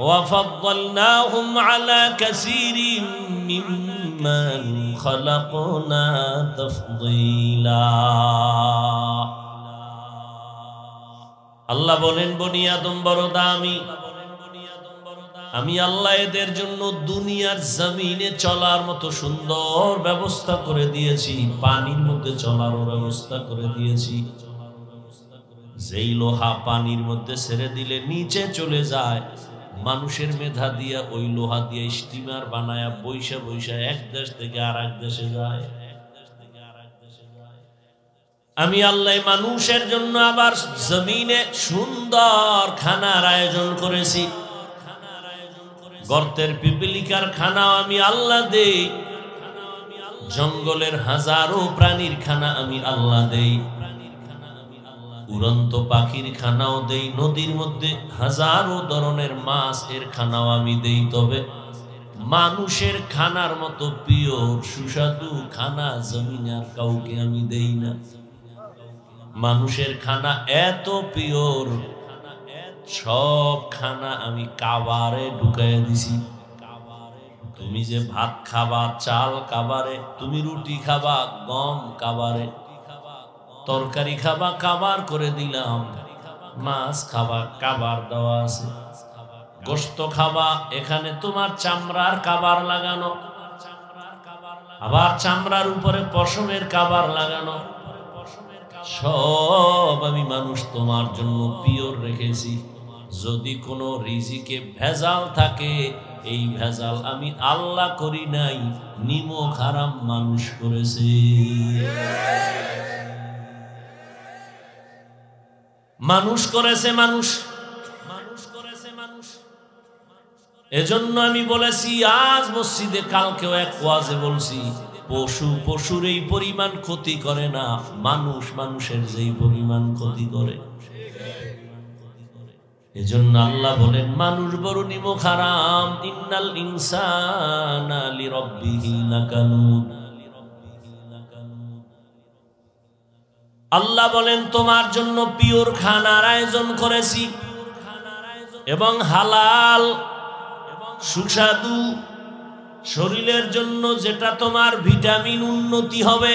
وفضلناهم على كثير ممن خلقنا تفضيلا। আল্লাহ বলেন, বনি আদম বড় দামি, আমি আল্লাহ এদের জন্য দুনিয়ার জমিনে চলার মতো সুন্দর ব্যবস্থা করে দিয়েছি, পানির মধ্যে চলারও ব্যবস্থা করে দিয়েছি। যেই লোহা পানির মধ্যে ছেড়ে দিলে নিচে চলে যায়, মানুষের মেধা দিয়া ওই লোহা দিয়ে স্টিমার বানায়া বৈশা বৈশা এক দেশ থেকে আর এক দেশে যায়। আমি আল্লাহ মানুষের জন্য আবার জমিনে সুন্দর খানার আয়োজন করেছি। গর্তের পিপিলিকার খানা আমি আল্লাহ দেই, জঙ্গলের হাজারো প্রাণীর খানা আমি আল্লাহ দেই, উড়ন্ত পাখির খানাও দেই, নদীর মধ্যে হাজারো ধরনের মাছ এর খানাও আমি দেই। তবে মানুষের খানার মতো পিওর সুস্বাদু খানা জমিনে আর কাউকে আমি দেই না। মানুষের খানা এত পিওর, সব খানা আমি কাবারে ঢুকাইয়া দিছি। তুমি যে ভাত খাবা চাল কাবারে, তুমি রুটি খাবা গম কাবারে, তরকারি খাবা কাবার করে দিলাম, মাছ খাবা কাবার দেওয়া আছে, গোশত খাবা এখানে তোমার চামড়ার কাবার লাগানো, আবার চামড়ার উপরে পশমের কাবার লাগানো। সব আমি মানুষ তোমার জন্য পিওর রেখেছি। যদি কোনো রিজিকে ভেজাল থাকে, এই ভেজাল আমি আল্লাহ করি নাই, নিমক হারাম মানুষ করেছে। মানুষ করেছে, মানুষ করেছে মানুষ। এজন্য আমি বলেছি আজ মসজিদে, কালকেও এক ওয়াজে বলছি, পশুর এই পরিমাণ ক্ষতি করে না, মানুষ মানুষের যেই পরিমাণ ক্ষতি করে। এজন্য আল্লাহ বলেন, মানুষ বড় নিমক হারাম। ইন্নাল ইনসানা লিরাব্বিহি লাকানুদ। আল্লাহ বলেন তোমার জন্য পিওর খানার আয়োজন করেছি এবং হালাল সুস্বাদু, শরীরের জন্য যেটা তোমার ভিটামিন উন্নতি হবে।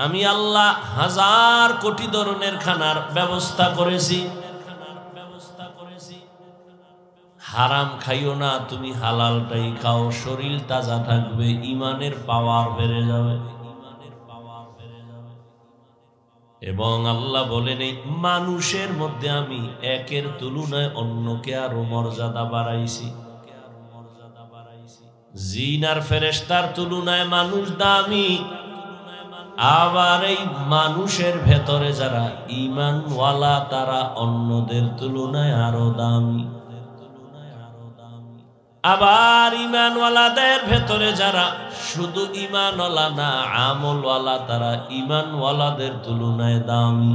আমি আল্লাহ হাজার কোটি ধরনের খানার ব্যবস্থা করেছি। হারাম খাইও না, তুমি হালালটাই খাও, শরীর তাজা থাকবে, ইমানের পাওয়ার বেড়ে যাবে। এবং আল্লাহ বলেন এই মানুষের মধ্যে আমি একের তুলনায় অন্যকে আরো মর্যাদা বাড়াইছি। জিন আর ফেরেশতার তুলনায় মানুষ দামি, আবার এই মানুষের ভেতরে যারা ঈমানওয়ালা তারা অন্যদের তুলনায় আরো দামি। আবার ঈমানওয়ালাদের ভেতরে যারা শুধু ঈমানওয়ালা না আমলওয়ালা তারা ঈমানওয়ালাদের তুলনায় দামি।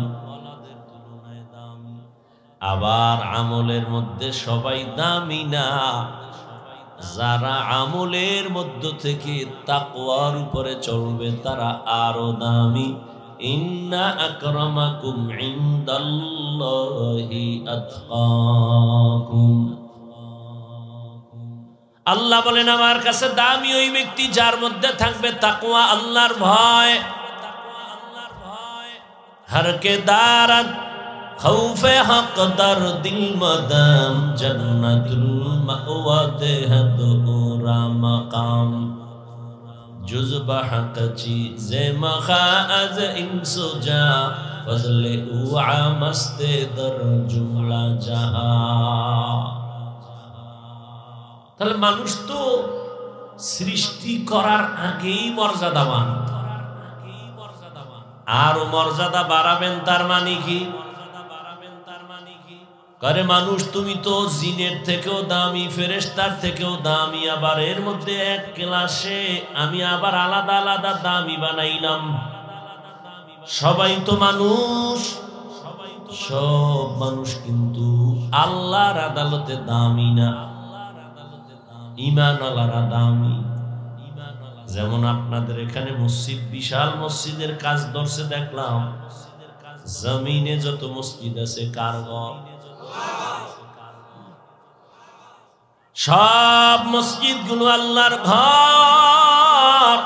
আবার আমলের মধ্যে সবাই দামি না, যারা আমলের মধ্য থেকে তাকওয়ার উপরে চলবে তারা আরো দামি। ইন্না আকরামাকুম ইনদাল্লাহি আতকাকুম। আল্লাহ বলেন আমার কাছে দামি ওই ব্যক্তি যার মধ্যে থাকবে তাকওয়া, আল্লাহর ভয়। হরকে দারাত খৌফে হক দর দিল মদাম জন্নতুল মাওয়া দেহদুরা মাকাম জুজবা হক চীজে মখাজ ইনসুজা ফজলে উআ মস্তে দর জুমলা জাহা। তাহলে মানুষ তো সৃষ্টি করার আগেই মর্যাদাবান, আরো মর্যাদা বাড়াবেন তার মানে কি? করে মানুষ তুমি তো জিনের থেকেও দামি, ফেরেশতার থেকেও দামি, আবার এর মধ্যে এক ক্লাসে আমি আবার আলাদা আলাদা দামি বানাইলাম। সবাই তো মানুষ, সব মানুষ কিন্তু আল্লাহর আদালতে দামি না, ঈমানওয়ালারা দামি। যেমন আপনাদের এখানে মসজিদ, বিশাল মসজিদের কাজ ধরছে দেখলাম, জমিনে যত মসজিদ আছে কার ঘর? সব মসজিদ গুলো আল্লাহর ঘর,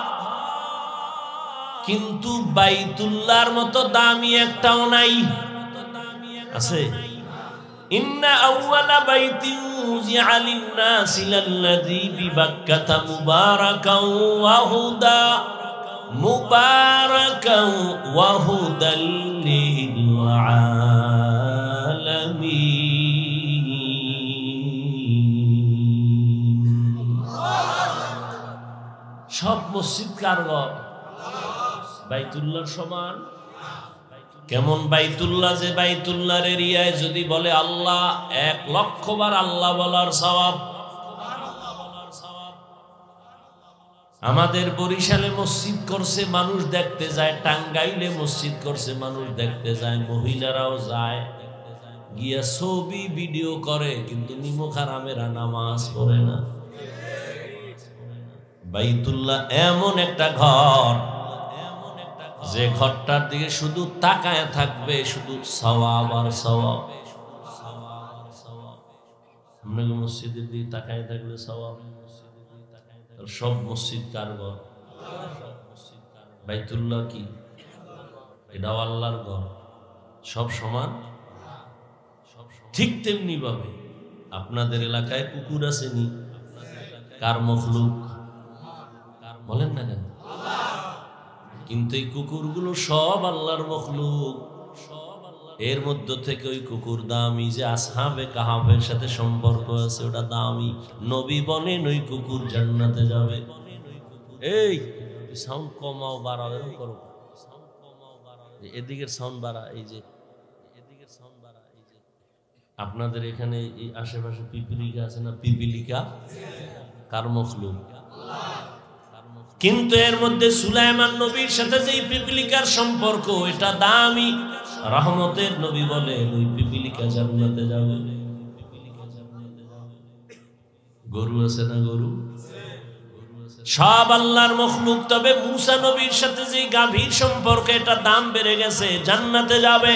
কিন্তু বাইতুল্লাহর মতো দামি একটাও নাই। আছে? ইন্না আউওয়ালা বাইতিন উযিআ লিন-নাসি লাল্লাযী বিবাক্কাতা মুবারাকাও ওয়া হুদা মুবারাকাও ওয়া হুদাল লিল আলামিন। সব মসজিদ কার ঘর? বাইতুল্লাহর সমান? কেমন বাইতুল্লাহ? যে বাইতুল্লাহর এরিয়ায় যদি বলে আল্লাহ, 1,00,000 বার আল্লাহ বলার সওয়াব। আমাদের বরিশালে মসজিদ করছে, মানুষ দেখতে যায়। টাঙ্গাইলে মসজিদ করছে, মানুষ দেখতে যায়। মহিলারাও যায়, গিয়া ছবি ভিডিও করে, কিন্তু নিমক হারামেরা নামাজ পড়ে না। বাইতুল্লাহ এমন একটা ঘর যে ঘরটার দিকে শুধু তাকায় থাকবে, শুধু সওয়াব আর সওয়াব। আপনাকে মসজিদের দিকে তাকায় থাকলে সওয়াব। সব মসজিদ কার ঘর? বাইতুল্লাহ কি? এটাও আল্লাহর ঘর। সব সমান? ঠিক তেমনি ভাবে আপনাদের এলাকায় কুকুর আসেনি? কার মখলুক? বলেন না কেন? কিন্তু এই কুকুরগুলো সব আল্লাহর মখলুক। এর মধ্য থেকে ওই কুকুর দামি যে আসহাবে কাহাফের সাথে সম্পর্ক আছে, ওটা দামি। নবী বলেন ওই কুকুর জান্নাতে যাবে। এই সাউন্ড কমাও, বাড়াও, এরকম করো। এদিকের সাউন্ড বাড়া, এই যে এদিকের সাউন্ড বাড়া। এই যে আপনাদের এখানে এই আশেপাশে পিপিলিকা আছে না? পিপিলিকা কার মখলুক? কিন্তু এর মধ্যে সুলাইমান নবীর সাথে যে পিপিলিকার সম্পর্ক, এটা দামি। রহমতের নবী বলে ওই পিপিলিকা জান্নাতে যাবে। গরু আছে না? গরু সব আল্লাহর মখলুক, তবে মুসা নবীর সাথে যে গভীর সম্পর্ক, এটা দাম বেড়ে গেছে, জান্নাতে যাবে।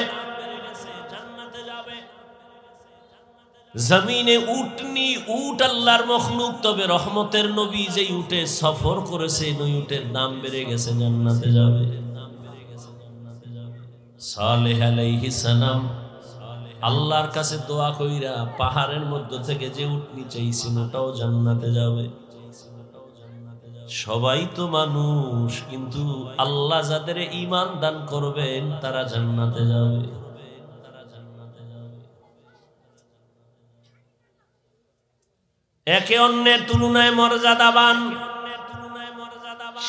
জমিনে উটনি, উট আল্লাহর মখলুক, তবে রহমতের নবী যে উটে সফর করেছে, ওই উটের দাম বেড়ে গেছে, জান্নাতে যাবে। সালেহ আলাইহিস সালাম আল্লাহর কাছে দোয়া কইরা পাহাড়ের মধ্য থেকে যে উটনি চাইছেন, ওটাও জান্নাতে যাবে। সবাই তো মানুষ, কিন্তু আল্লাহ যাদের ঈমান দান করবেন তারা জান্নাতে যাবে। একে অন্যের তুলনায় মর্যাদাবান,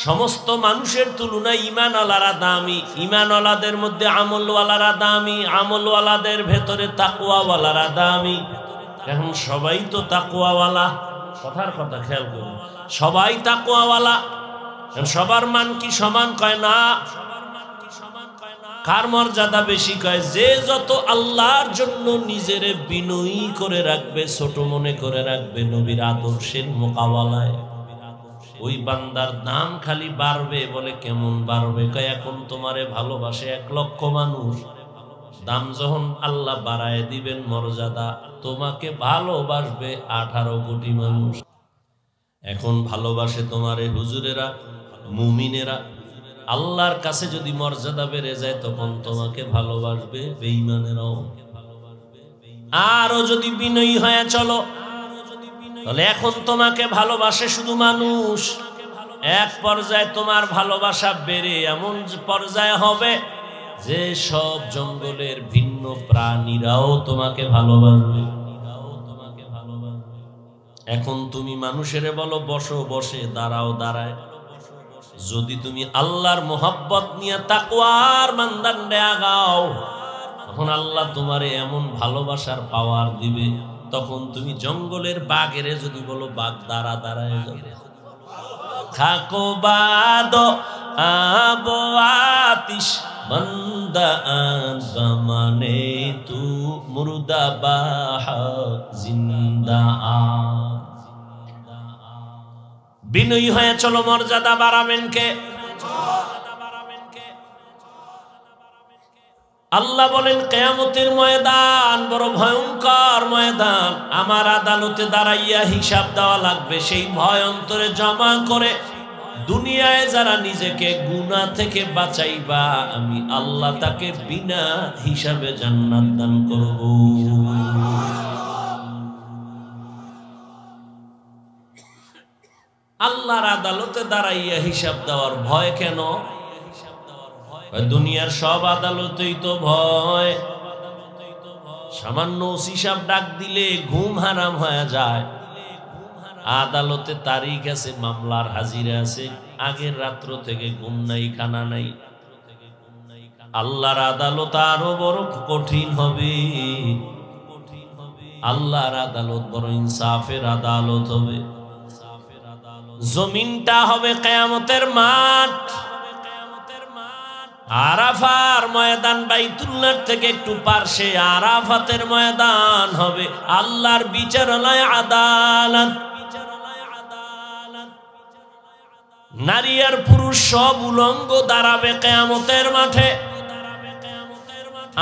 সমস্ত মানুষের তুলনায় ঈমানওয়ালারা দামি, ঈমানওয়ালাদের মধ্যে আমলওয়ালারা দামি, আমলওয়ালাদের ভেতরে তাকওয়াওয়ালারা দামি। এখন সবাই তো তাকওয়াওয়ালা, কথার কথা খেয়াল করুন, সবাই তাকওয়াওয়ালা, সবার মান কি সমান? কয় না। কার মর্যাদা বেশি? কয় যে যত আল্লাহর জন্য নিজের বিনয়ী করে রাখবে, ছোট মনে করে রাখবে নবীর আদর্শের মোকাবেলায়, ওই বান্দার দাম খালি বাড়বে। বলে কেমন বাড়বে? কয় এখন তোমারে ভালোবাসে 1 লক্ষ মানুষ, দাম যখন আল্লাহ বাড়ায় দিবেন মর্যাদা, তোমাকে ভালোবাসবে 18 কোটি মানুষ। এখন ভালোবাসে তোমারে হুজুরেরা, মুমিনেরা। আল্লাহর কাছে যদি মর্যাদা বেড়ে যায়, তখন তোমাকে ভালোবাসবে বেঈমানেরাও। আরো যদি বিনয়ী হয়ে চলো, তাহলে এখন তোমাকে ভালোবাসে শুধু মানুষ, এক পর্যায়ে তোমার ভালোবাসা বেড়ে এমন পর্যায়ে হবে যে সব জঙ্গলের ভিন্ন প্রাণীরাও তোমাকে ভালোবাসবে। এখন তুমি মানুষের বলো বসো, বসে, দাঁড়াও, দাঁড়ায়। যদি তুমি আল্লাহর মোহাব্বত নিয়ে তাকওয়ার মানদণ্ডে আগাও, তখন আল্লাহ তোমারে এমন ভালোবাসার পাওয়ার দিবে, তখন তুমি জঙ্গলের বাঘেরে যদি বলো বাঘ দাঁড়া, দাঁড়ায় যাবে। থাকো বাদ আবো আতিশ বন্দা মানে তু মুর্দা বাহা জিন্দা। বিনয়ী হয়ে চলো, মর্যাদা বাড়াবেন কে? আল্লাহ বলেন কিয়ামতের ময়দান বড় ভয়ঙ্কর ময়দান, আমার আদালতে দাঁড়াইয়া হিসাব দেওয়া লাগবে। সেই ভয় অন্তরে জমা করে দুনিয়ায় যারা নিজেকে গুনাহ থেকে বাঁচাইবা, আমি আল্লাহ তাকে বিনা হিসাবে জান্নাত দান করব। আল্লাহর আদালতে দাঁড়াইয়া হিসাব দেওয়ার ভয় কেন? দুনিয়ার সব আদালতেই তো ভয়। সামান্য হিসাব ডাক দিলে ঘুম হারাম হয়ে যায়। আদালতে তারিখ আছে, মামলার হাজিরা আছে, আগের রাত্র থেকে ঘুম নাই, খানা নাই। আল্লাহর আদালত আরো বড় কঠিন হবে। আল্লাহর আদালত বড় ইনসাফের আদালত হবে। জমিনটা হবে কিয়ামতের মাঠ। আরাফার ময়দান বাইতুল্লাহর থেকে একটু পার্শ্বে আরাফাতের ময়দান হবে। আল্লাহর বিচারালয়, আদালত। নারী আর পুরুষ সব উলঙ্গ দাঁড়াবে কিয়ামতের মাঠে।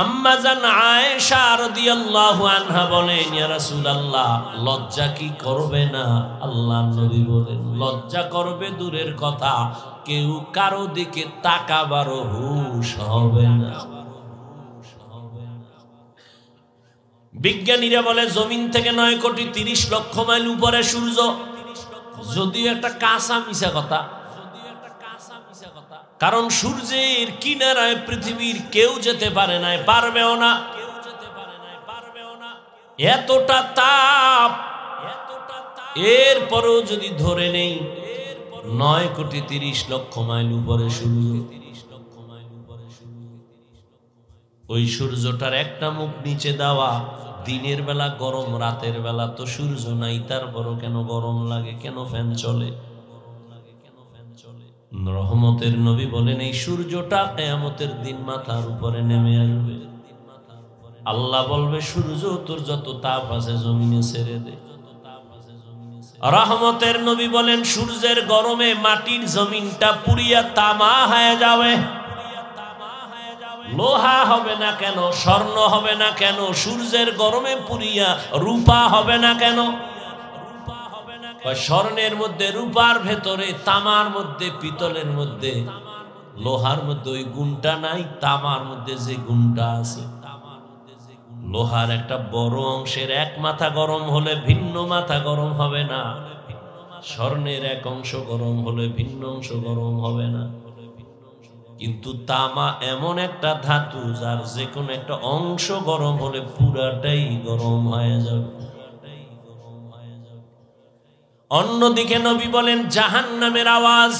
আম্মা জান আয়েশা রাদিয়াল্লাহু আনহা বলেন, ইয়া রাসূলুল্লাহ, লজ্জা কি করবে না? আল্লাহর নবী বলেন, লজ্জা করবে দূরের কথা, কেউ কারো দিকে তাকাবারও হুঁশ হবে না। বিজ্ঞানীরা বলে জমিন থেকে 9 কোটি 30 লক্ষ মাইল উপরে সূর্য। যদিও একটা কাঁচা মিছা কথা, কারণ সূর্যের কিনারায় পৃথিবীর কেউ যেতে পারে না, পারবেও না। এতটা তাপ, এরপরেও যদি ধরে নেই 9 কোটি 30 লক্ষ মাইল উপরে সূর্য, ওই সূর্যটার একটা মুখ নিচে দেওয়া। দিনের বেলা গরম, রাতের বেলা তো সূর্য নাই, তারপরও কেন গরম লাগে? কেন ফ্যান চলে? রহমতের নবী বলেন, এই সূর্যটা কিয়ামতের দিন মাথার উপরে নেমে আসবে। আল্লাহ বলবে, সূর্য তোর যত তাপ আছে জমিনে ছেড়ে দে। রহমতের নবী বলেন সূর্যের গরমে মাটির জমিনটা পুড়িয়া তামা হয়ে যাবে, লোহা হবে না কেন, স্বর্ণ হবে না কেন, সূর্যের গরমে পুড়িয়া রূপা হবে না কেন? স্বর্ণের মধ্যে, রূপার ভেতরে, তামার মধ্যে, পিতলের মধ্যে, লোহার মধ্যে ওই গুণটা নাই, তামার মধ্যে যে গুণটা আছে। লোহার একটা বড় অংশের এক মাথা গরম হলে ভিন্ন মাথা গরম হবে না, স্বর্ণের এক অংশ গরম হলে ভিন্ন অংশ গরম হবে না। কিন্তু তামা এমন একটা ধাতু যার যে কোনো একটা অংশ গরম হলে পুরাটাই গরম হয়ে যাবে। অন্যদিকে নবী বলেন জাহান্নামের আওয়াজ,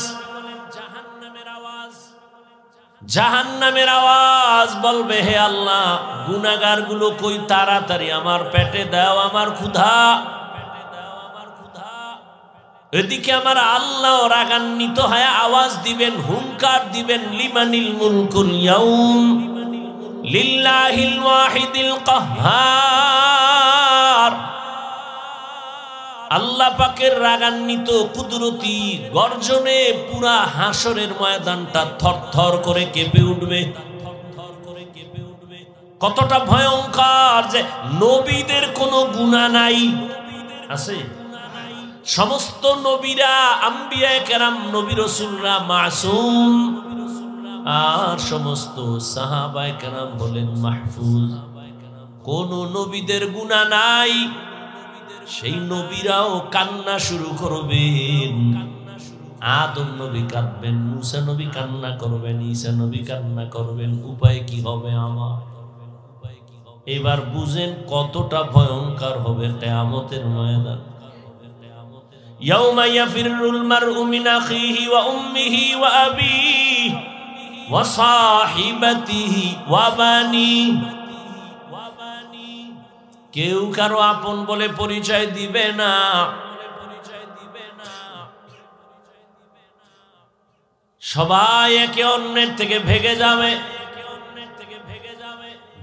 জাহান্নামের আওয়াজ বলবে, হে আল্লাহ, গুনাহগার গুলো কই, তাড়াতাড়ি আমার পেটে দাও, আমার ক্ষুধা। এদিকে আমার আল্লাহ রাগান্বিত হয়ে আওয়াজ দিবেন, হুঙ্কার দিবেন, লিমানিল মুলকুল ইয়াউম লিল্লাহিল ওয়াহিদিল কাহ্হার। আল্লাহ পাকের রাগান্বিত কুদরতি গর্জনে পুরা হাসরের ময়দানটা থরথর করে কেঁপে উঠবে। কতটা ভয়ঙ্কর যে নবীদের কোনো গুনাহ নাই, আছে? সমস্ত নবীরা, আম্বিয়ায়ে কেরাম, নবী রাসূলরা মাসুম, আর সমস্ত সাহাবায়ে কেরাম বলেন মাহফুজ। কোন নবীদের গুনাহ নাই। সেই নবীরাও কান্না শুরু করবেন। আদম নবী কাঁদবেন, মুসা নবী কান্না করবেন, ঈসা নবী কান্না করবেন। উপায় কি হবে আমার? এবার বুঝেন কতটা ভয়ঙ্কর হবে কিয়ামতের ময়দান। ইয়াউমা ইয়াফিরুল মারউ মিন আখিহি ওয়া উম্মিহি ওয়া আবিহি ওয়া সাহিবাতিহি ওয়া বানিহি। কেউ কারো আপন বলে পরিচয় দিবে না। সবাই একে অন্যের থেকে ভেগে যাবে,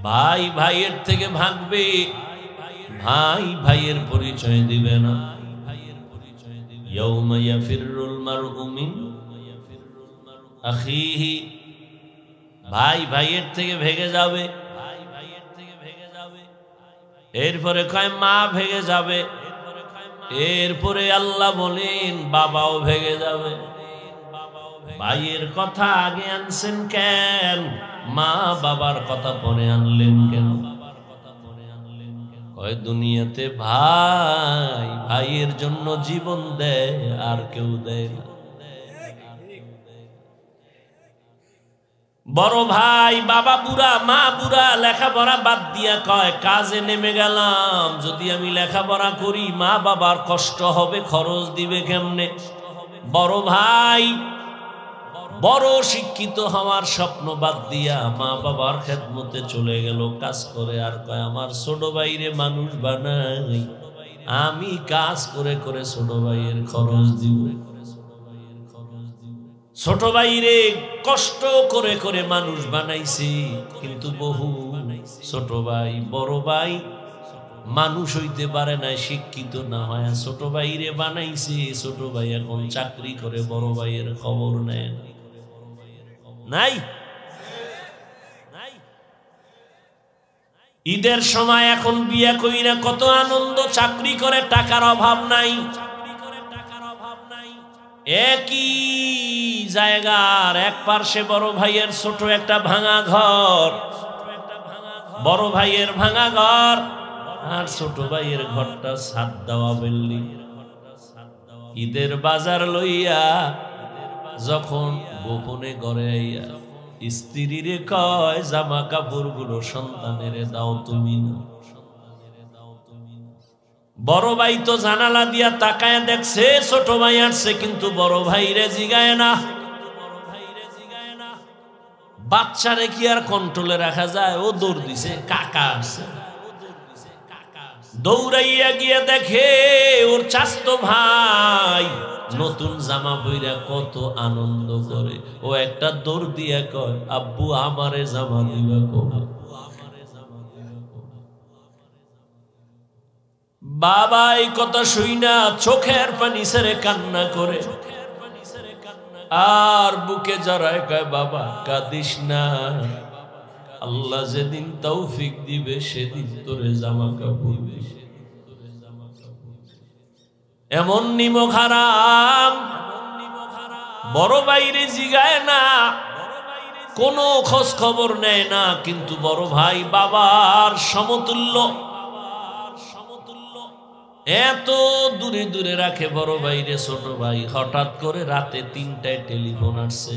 ভাই ভাইয়ের থেকে ভাগবে, ভাই ভাইয়ের পরিচয় দিবে না। ইয়াউমা ইয়াফিরুল মারউ মিন আখিহি, ভাই ভাইয়ের থেকে ভেগে যাবে। এরপরে কয় মা ভেগে যাবে, এরপরে আল্লাহ বলেন বাবাও ভেগে যাবে। ভাইয়ের কথা আগে আনছেন কেন? মা বাবার কথা পরে আনলেন কেন? কয় দুনিয়াতে ভাই ভাইয়ের জন্য জীবন দেয়, আর কেউ দেয় না। বড় ভাই, বাবা বুড়া, মা বুড়া, লেখাপড়া বাদ দিয়া কয় কাজে নেমে গেলাম। যদি আমি লেখাপড়া করি মা বাবার কষ্ট হবে, খরচ দিবে কেমনে? বড় ভাই বড় শিক্ষিত হওয়ার স্বপ্ন বাদ দিয়া মা বাবার খেদমতে চলে গেল, কাজ করে। আর কয় আমার ছোট ভাইরে মানুষ বানাই, আমি কাজ করে করে ছোট ভাইয়ের খরচ দিব। ছোট ভাইরে কষ্ট করে করে মানুষ বানাইছি, কিন্তু বহু ছোট ভাই, বড় ভাই মানুষ হইতে পারে না, শিক্ষিত না হয় ছোট ভাইরে বানাইছে। ছোট ভাই এখন চাকরি করে, বড় ভাইয়ের খবর নেন নাই। ঈদের সময় এখন বিয়া কইরা কত আনন্দ, চাকরি করে, টাকার অভাব নাই। একই জায়গার এক পার্শ্বে বড় ভাইয়ের ছোট একটা ভাঙা ঘর, বড় ভাইয়ের ভাঙা ঘর, আর ছোট ভাইয়ের ঘরটা ছাদ দেওয়া বিল্ডিং। ঈদের বাজার লইয়া যখন গোপনে ঘরে আইয়া স্ত্রীরে কয় জামা কাপড় গুলো সন্তানের দাও তুমি না। বড় ভাই তো জানালা দিয়া তাকায় দেখছে ছোট ভাই আসছে, কিন্তু বড় ভাই রে জিগায় না। বাচ্চারে কি আর কন্ট্রোলে রাখা যায়? ও দৌড় দিছে, কাকা আসছে। দৌড়াইয়া গিয়ে দেখে ওর চাচতো ভাই নতুন জামা পইরা কত আনন্দ করে। ও একটা দৌড় দিয়া কয় আব্বু আমারে জামা দিবা কবে? বাবা এই কথা শুই না চোখের পানি ছেড়ে কান্না করে আর বুকে জড়ায় কয় বাবা কাঁদিস না, আল্লাহ যেদিন তৌফিক দিবে সেদিন তোরে জামা কাপড় দিবে। এমন নিমক হারাম বড় বাইরে জিগায় না, কোনো খোঁজ খবর নেয় না, কিন্তু বড় ভাই বাবার সমতুল্য, এত দূরে দূরে রাখে বড় ভাইরে ছোট ভাই। হঠাৎ করে রাতে 3টায় টেলিফোন আসছে,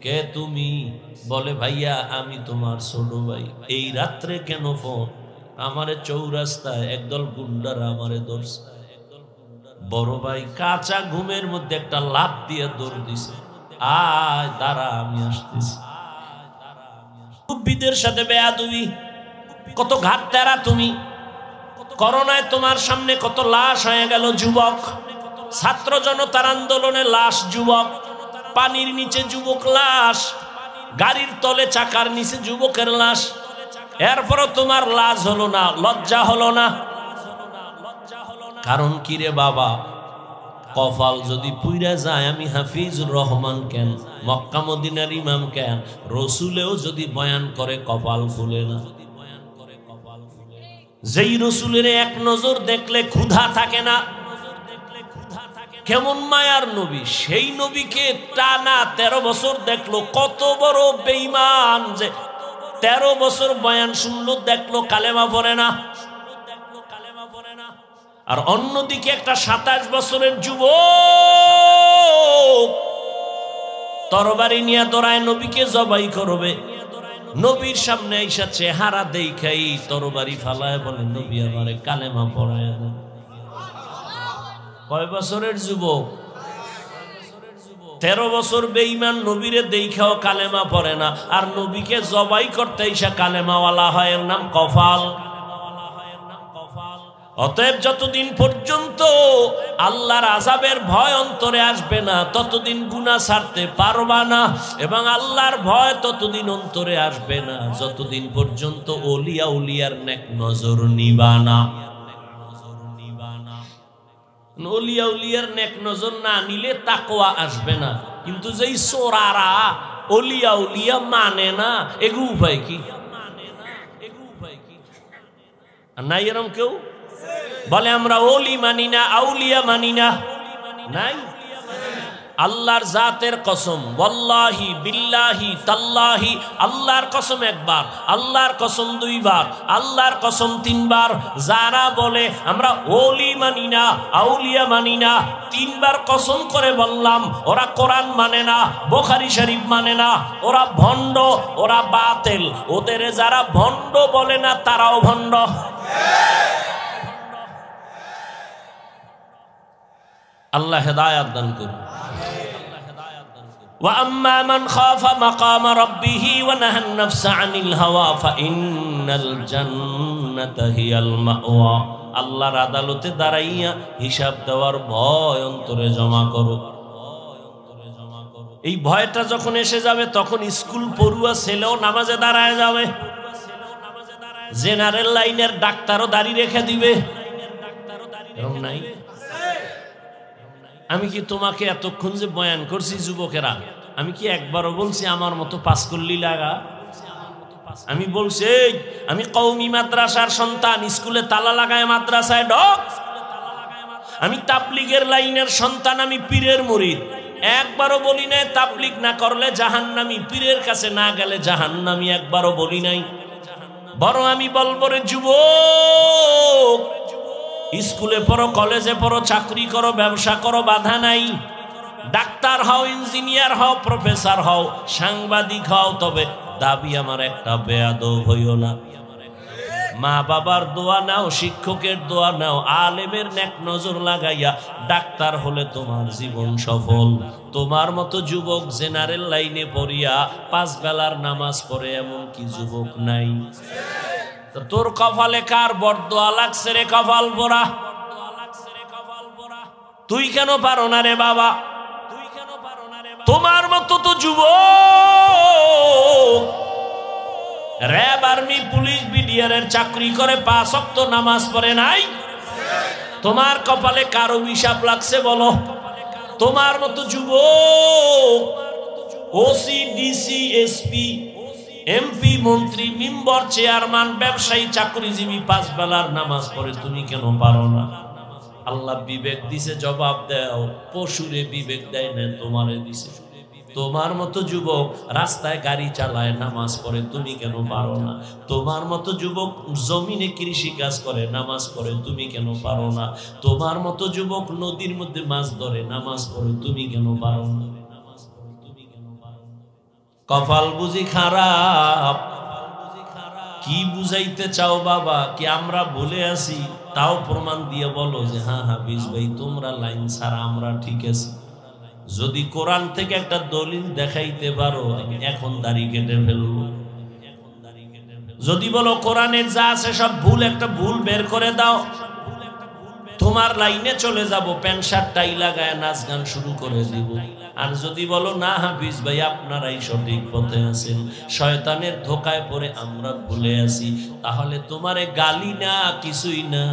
কে তুমি? বলে ভাইয়া আমি তোমার ছোট ভাই। এই রাত্রে কেন ফোন? আমারে চৌরাস্তায় একদল গুন্ডারা আমারে ধরছে। বড় ভাই কাঁচা ঘুমের মধ্যে একটা লাফ দিয়ে দৌড় দিছে, আয় দাঁড়া আমি আসতেছি। মুরব্বিদের সাথে বেয়াদবি, কত ঘাট তেরা তুমি। করোনায় তোমার সামনে কত লাশ হয়ে গেল যুবক, ছাত্র জনতার আন্দোলনে লাশ যুবক, পানির নিচে যুবক লাশ, গাড়ির তলে চাকার নিচে যুবকের লাশ। এরপরও তোমার লাশ হলো না, লজ্জা হলো না। কারণ কি রে বাবা, কপাল যদি পুইরা যায়, আমি হাফিজুর রহমান কেন, মক্কা মদিনার ইমাম কেন, রসুলেও যদি বয়ান করে কপাল খুলে না। যেই রসুলের এক নজর দেখলে ক্ষুধা থাকে না, কেমন মায়ার নবী, সেই নবীকে টানা 13 বছর দেখলো। কত বড় বেঈমান যে 13 বছর বয়ান শুনলো, দেখলো কালেমা পড়ে না। আর অন্যদিকে একটা 27 বছরের যুবক তরবারি নিয়ে দৌড়ায় নবীকে জবাই করবে। নবীর সামনে আইসা চেহারা দেখাই তরবারি ফালায় বলে নবী আমারে কালেমা পড়ায় দেন। কয় বছরের যুবক? 13 বছর বেঈমান, নবীরে দেখাও কালেমা পড়ে না, আর নবীকে জবাই করতে আইসা কালেমাওয়ালা হয়, এর নাম কফাল। অতএব যতদিন পর্যন্ত আল্লাহর আযাবের ভয় অন্তরে আসবে না, ততদিন গুনাহ ছাড়তে পারবা না। এবং আল্লাহর ভয় ততদিন অন্তরে আসবে না যতদিন পর্যন্ত ওলিয়া উলিয়ার নেক নজর নিবা না। ওলিয়া উলিয়ার নেক নজর না নিলে তাকওয়া আসবে না। কিন্তু যেই চোরারা ওলিয়া উলিয়া মানে না, এগু উপায় কি? নাই এরম কেউ বলে আমরা ওলি মানি না, আউলিয়া মানি না? নাই। আল্লাহর জাতের কসম, ওয়াল্লাহি বিল্লাহি তাল্লাহি, আল্লাহর কসম একবার, আল্লাহর কসম 2 বার, আল্লাহর কসম 3 বার। যারা বলে আমরা ওলি মানি না, আউলিয়া মানি না, 3 বার কসম করে বললাম, ওরা কোরআন মানে না, বুখারী শরীফ মানে না, ওরা ভণ্ড, ওরা বাতিল। ওদের যারা ভণ্ড বলে না তারাও ভণ্ড। আল্লাহ হেদায়েত দান করুন। ওয়া আম্মা মান খাফা মাকাম রাব্বিহি ওয়া নাহান নাফসা আনিল হাওয়া ফাইন্নাল জান্নাতা হিয়াল মাওয়া। আল্লাহর আদালতে দাঁড়াইয়া হিসাব দেওয়ার ভয় অন্তরে জমা করো। এই ভয়টা যখন এসে যাবে, তখন স্কুল পড়ুয়া ছেলেও নামাজে দাঁড়ায় যাবে, জেনারেল লাইনের ডাক্তারও দাড়ি রেখে দিবে। এরকম নাই? আমি কি তোমাকে এতক্ষণ যে বয়ান করছি যুবকেরা, আমি কি একবারও বলছি আমার মতো পাস করলি লাগা? আমি বলছি আমি কওমি মাদ্রাসার সন্তান, স্কুলে তালা লাগায় মাদ্রাসায় ঢোক। আমি তাবলিগের লাইনের সন্তান, আমি পীরের মুরিদ। একবারও বলি নাই তাবলিগ না করলে জাহান্নামী, পীরের কাছে না গেলে জাহান্নামী, একবারও বলি নাই। বরং আমি বলবো রে যুবক, স্কুলে পড়ো, কলেজে পড়ো, চাকরি করো, ব্যবসা করো, বাধা নাই। ডাক্তার হও, ইঞ্জিনিয়ার হও, প্রফেসর হও, সাংবাদিক হও, তবে দাবি আমার একটা, বেয়াদব হইও না। মা বাবার দোয়া নাও, শিক্ষকের দোয়া নাও, আলেমের নেক নজর লাগাইয়া ডাক্তার হলে তোমার জীবন সফল। তোমার মতো যুবক জেনারেল লাইনে পড়িয়া 5 বেলার নামাজ পড়ে এমন কি যুবক নাই? তোর কপালে কার বরদোয়া লাগছে রে কপাল পোড়া? তুই কেন পারো না রে বাবা? তোমার মতো তো যুবক র‍্যাব, আর্মি, পুলিশ, বিডিআর এর চাকরি করে 5 ওয়াক্ত নামাজ পড়ে নাই। তোমার কপালে কার অভিশাপ লাগছে বলো? তোমার মতো যুবক ওসি, ডিসি, এসপি, এমপি, মন্ত্রী, মেম্বার, চেয়ারম্যান, ব্যবসায়ী, চাকরিজীবী 5 বেলার নামাজ পড়ে, তুমি কেন পারো না? আল্লাহ বিবেক দিছে, জবাব দাও। পশুরে বিবেক দেয় না, তোমারে দিছে। তোমার মতো যুবক রাস্তায় গাড়ি চালায়, নামাজ পড়ে, তুমি কেন পারো না? তোমার মতো যুবক জমিনে কৃষি কাজ করে, নামাজ পড়ে, তুমি কেন পারো না? তোমার মতো যুবক নদীর মধ্যে মাছ ধরে, নামাজ পড়ে, তুমি কেন পারো না? কপাল বুঝি খারাপ? কি বুঝাইতে চাও বাবা? কি আমরা ভুলে আছি? তাও প্রমাণ দিয়ে বলো যে হ্যাঁ হাফিজ ভাই তোমরা লাইন ছাড়া আমরা ঠিক আছে। যদি কোরআন থেকে একটা দলিল দেখাইতে পারো, আমি এখন দাড়ি কেটে ফেলবো। যদি বলো কোরআনে যা আছে সব ভুল, একটা ভুল বের করে দাও, তোমার লাইনে চলে যাব, প্যান্ট শার্ট টাই লাগায় নাচ গান শুরু করে দিব। আর যদি বলো না হাফিজ ভাই আপনারাই সঠিক পথে আছেন, শয়তানের ধোকায় পড়ে আমরা ভুলে আছি, তাহলে তোমারে গালি না, কিছুই না,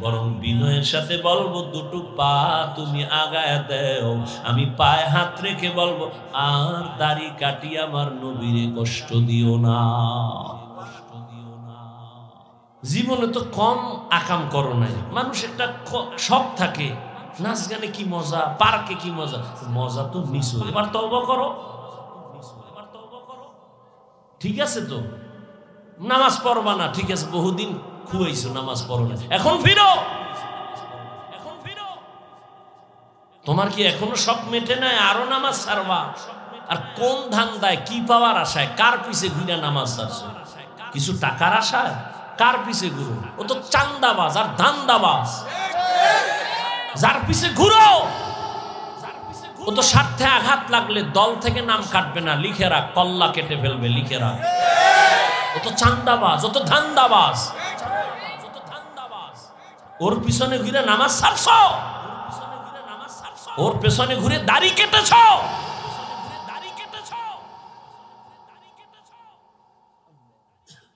বরং বিনয়ের সাথে বলবো দুটো পা তুমি আগায় দাও। আমি পায়ে হাত রেখে বলবো আর দাড়ি কাটি আমার নবীরে কষ্ট দিও না। জীবনে তো কম আকাম করো নাই, মানুষ একটা শখ থাকে, নাচ গানে কি মজা, পার্কে কি মজা, মজা তো নিছো, এবার তওবা করো। ঠিক আছে তো নামাজ পড়বা না, ঠিক আছে, বহুদিন খুয়াইছো নামাজ পড়ো না, এখন ফিরো। তোমার কি এখনো শখ মেটে নাই? আরো নামাজ ছাড়বা? আর কোন ধান্দায়, কি পাওয়ার আশায়, কার পিছে ঘুরে নামাজ ছাড়ছো? কিছু টাকার আশায়? কার পিছে ঘুরো? ও তো চান্দাবাজ আর ধান্দাবাজ। যার পিছে ঘুরো ও তো স্বার্থে আঘাত লাগলে দল থেকে নাম কাটবে না, লিখে রাখ, কল্লা কেটে ফেলবে, লিখে রাখ। ও তো চান্দাবাজ, ও তো ধান্দাবাজ। ওর পিছনে ঘুরে নামাজ ছাড়ছ, ওর পেছনে ঘুরে দাড়ি কেটেছ।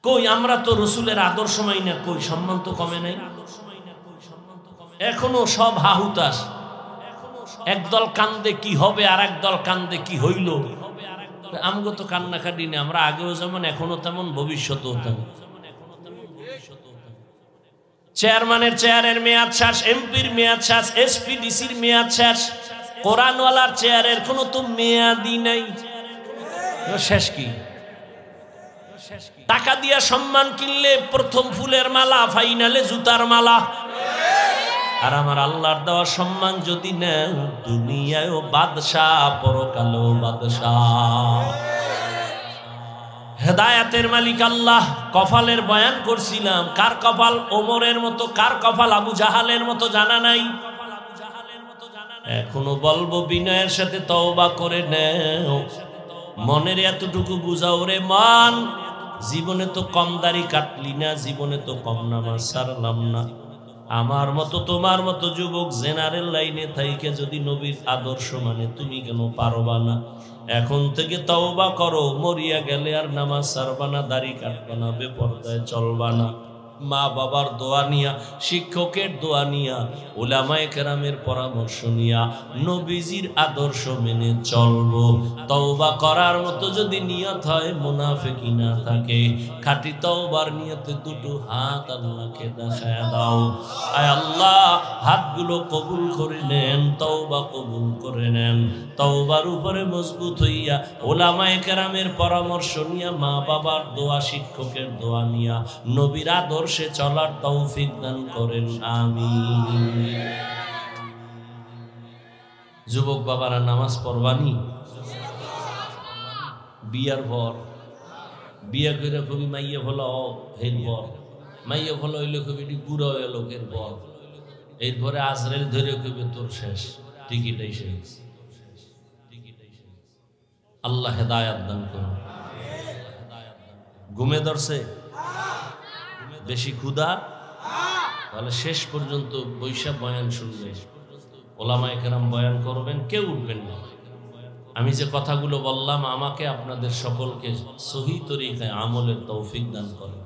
কই আমরা তো রসুলের আদর্শ মাই না, কই সম্মান তো কমে নাই, এখনো সব হাহুতাস। একদল কান্দে কি হবে, আর একদল কান্দে কি হইল। আমগো তো কান্নাকাটি নেই, আমরা আগেও যেমন এখনো তেমন, ভবিষ্যতেও তেমন। চেয়ারম্যানের চেয়ারের মেয়াদ শেষ, এমপির মেয়াদ শেষ, এসপি ডিসির মেয়াদ শেষ, কোরআনওয়ালার চেয়ারের কোনো তো মেয়াদই নাই। শেষ কি? টাকা দিয়া সম্মান কিনলে প্রথম ফুলের মালা, ফাইনালে জুতার মালা। আর আমার আল্লাহর দেওয়া সম্মান যদি নেও, দুনিয়ায়ও বাদশাহ, পরকালেও বাদশাহ। হেদায়েতের মালিক আল্লাহ। কপালের বয়ান করছিলাম, কার কপাল ওমরের মতো, কার কপাল আবু জাহালের মতো জানা নাই। এখনো বলবো বিনয়ের সাথে তওবা করে নেও, মনের এতটুকু বুঝাও রে মান, জীবনে তো কম দাড়ি কাটলি না, জীবনে তো কম নামাজ ছাড়লাম না। আমার মতো তোমার মতো যুবক জেনারেল লাইনে থাইকে যদি নবীর আদর্শ মানে, তুমি কেন পারবা না? এখন থেকে তওবা করো, মরিয়া গেলে আর নামাজ ছাড়বা না, দাড়ি কাটবা না, বেপরদায় চলবা না। মা বাবার দোয়া নিয়া, শিক্ষকের দোয়া নিয়া, উলামায়ে কেরামের পরামর্শ নিয়া নবীজির আদর্শ মেনে চলবো। তওবা করার মতো যদি নিয়ত হয়, মুনাফিকি না থাকে, খাঁটি তওবার নিয়তে দুটো হাত আল্লাহকে দেখায়া দাও। আয় আল্লাহ, হাতগুলো কবুল করে নেন, তওবা কবুল করে নেন। তওবার উপরে মজবুত হইয়া, উলামায়ে কেরামের পরামর্শ নিয়া, মা বাবার দোয়া, শিক্ষকের দোয়া নিয়া নবীর আদর্শ সে চলার তৌফিক দান করেন, আমিন। যুবক বাবারা নামাজ পড়বানি? বিয়ার ভর, বিয়া করে খুবই মাইয়ে ভালো হের বর, মাইয়ে ভালো হইলে খুবই বুড়ো লোকের বর, এরপরে আজরাইল ধরে কবি তোর শেষ, টিকিটাই শেষ। আল্লাহ হেদায়াত দান করুন। ঘুমে ধরছে বেশি ক্ষুধা, তাহলে শেষ পর্যন্ত বৈশাখ বয়ান শুনবে, ওলামায়ে কেরাম বয়ান করবেন, কেউ উঠবেন না। আমি যে কথাগুলো বললাম, আমাকে আপনাদের সকলকে সহি তরিকায় আমলের তৌফিক দান করেন।